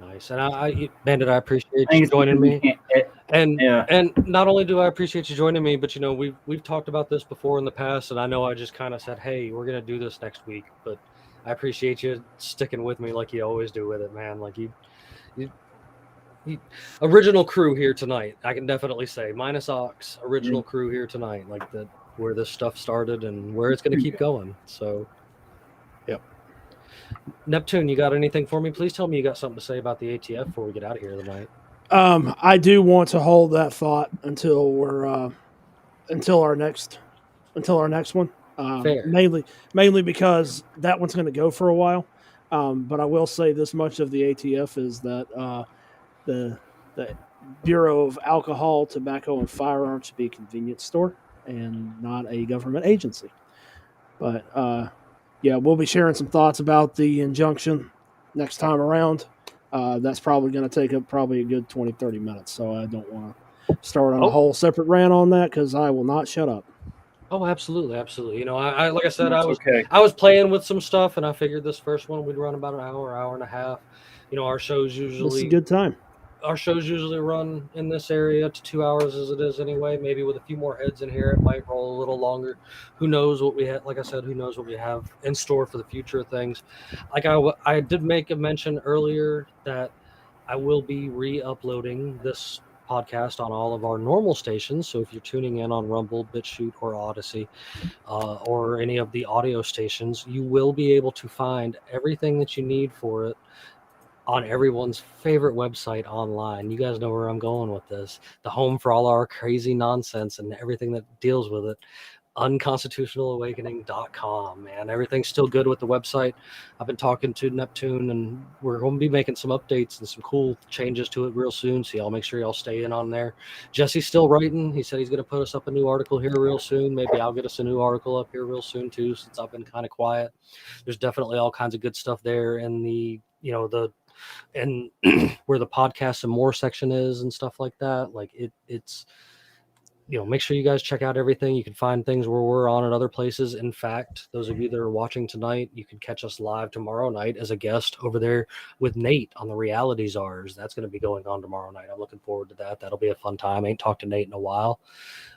Nice. And Bandit, I appreciate I think you it's joining because we me. can't. Yeah. And not only do I appreciate you joining me, but we've talked about this before in the past, and I know I just kind of said, "Hey, we're gonna do this next week," but I appreciate you sticking with me like you always do with it, man. Like you original crew here tonight. I can definitely say, minus Ox, original crew here tonight, like where this stuff started and where it's gonna keep going. So, yep. Neptune, you got anything for me? Please tell me you got something to say about the ATF before we get out of here tonight. I do want to hold that thought until we're until our next one. Fair. Mainly because that one's going to go for a while. But I will say this much of the ATF is that the Bureau of Alcohol, Tobacco, and Firearms should be a convenience store and not a government agency. But yeah, we'll be sharing some thoughts about the injunction next time around. That's probably going to take up probably a good 20, 30 minutes. So I don't want to start on a whole separate rant on that because I will not shut up. Oh, absolutely, absolutely. I like I said, That's okay. I was playing with some stuff, and I figured this first one we'd run about an hour and a half. Our shows This is a usually good time. run in this area to 2 hours as it is anyway. Maybe with a few more heads in here, it might roll a little longer. Who knows what we have? Like I said, who knows what we have in store for the future of things? Like I did make a mention earlier that I will be re-uploading this podcast on all of our normal stations. So if you're tuning in on Rumble, BitChute, or Odyssey, or any of the audio stations, you will be able to find everything that you need for it on everyone's favorite website online. You guys know where I'm going with this. The home for all our crazy nonsense and everything that deals with it. Unconstitutionalawakening.com, man. Everything's still good with the website. I've been talking to Neptune, and we're going to be making some updates and some cool changes to it real soon. So y'all make sure y'all stay in on there. Jesse's still writing. He said he's going to put us up a new article here real soon. Maybe I'll get us a new article up here real soon too, since I've been kind of quiet. There's definitely all kinds of good stuff there in the and where the podcast and more section is and stuff like that. Like it's make sure you guys check out everything. You can find things where we're on at other places. In fact, those of you that are watching tonight, you can catch us live tomorrow night as a guest over there with Nate on the Reality Czars. That's going to be going on tomorrow night. I'm looking forward to that. That'll be a fun time. I ain't talked to Nate in a while.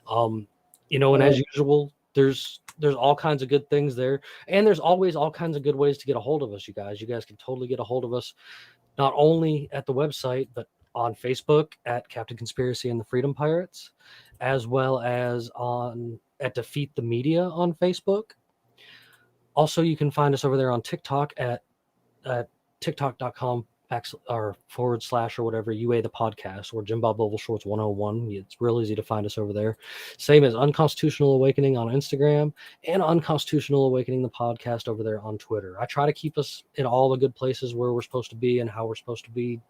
And as usual, there's all kinds of good things there, and there's always all kinds of good ways to get a hold of us. You guys can totally get a hold of us, not only at the website, but on Facebook at Captain Conspiracy and the Freedom Pirates, as well as at Defeat the Media on Facebook. Also, you can find us over there on TikTok at tiktok.com or / or whatever, UA the podcast, or Jimbob Oval Shorts 101. It's real easy to find us over there. Same as Unconstitutional Awakening on Instagram and Unconstitutional Awakening the podcast over there on Twitter. I try to keep us in all the good places where we're supposed to be and how we're supposed to be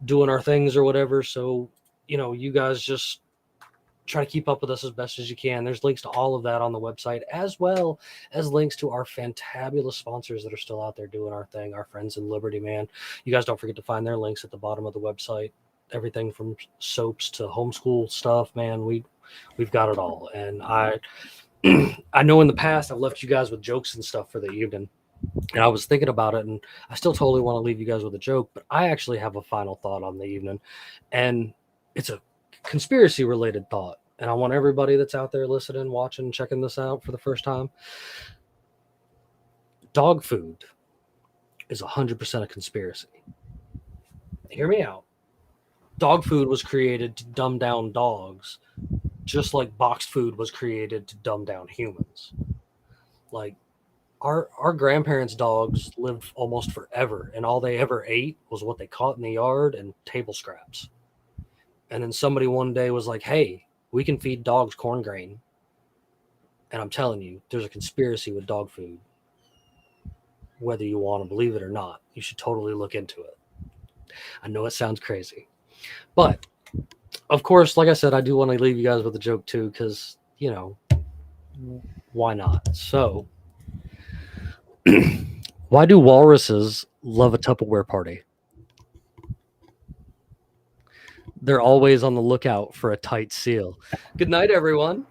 doing our things or whatever. So, you guys just try to keep up with us as best as you can. There's links to all of that on the website, as well as links to our fantabulous sponsors that are still out there doing our thing, our friends in Liberty, man. You guys don't forget to find their links at the bottom of the website. Everything from soaps to homeschool stuff, man. We've got it all. And I know in the past I've left you guys with jokes and stuff for the evening. And I was thinking about it, and I still totally want to leave you guys with a joke, but I actually have a final thought on the evening. And it's a conspiracy related thought, and I want everybody that's out there listening, watching, checking this out for the first time. Dog food is 100% a conspiracy. Hear me out. dog food was created to dumb down dogs, just like boxed food was created to dumb down humans. Like our grandparents' dogs lived almost forever, and all they ever ate was what they caught in the yard and table scraps. And then somebody one day was like, "Hey, we can feed dogs corn grain." And I'm telling you, there's a conspiracy with dog food. Whether you want to believe it or not, you should totally look into it. I know it sounds crazy, but of course, like I said, I do want to leave you guys with a joke too, because, you know, why not? So, why do walruses love a Tupperware party? They're always on the lookout for a tight seal. Good night, everyone.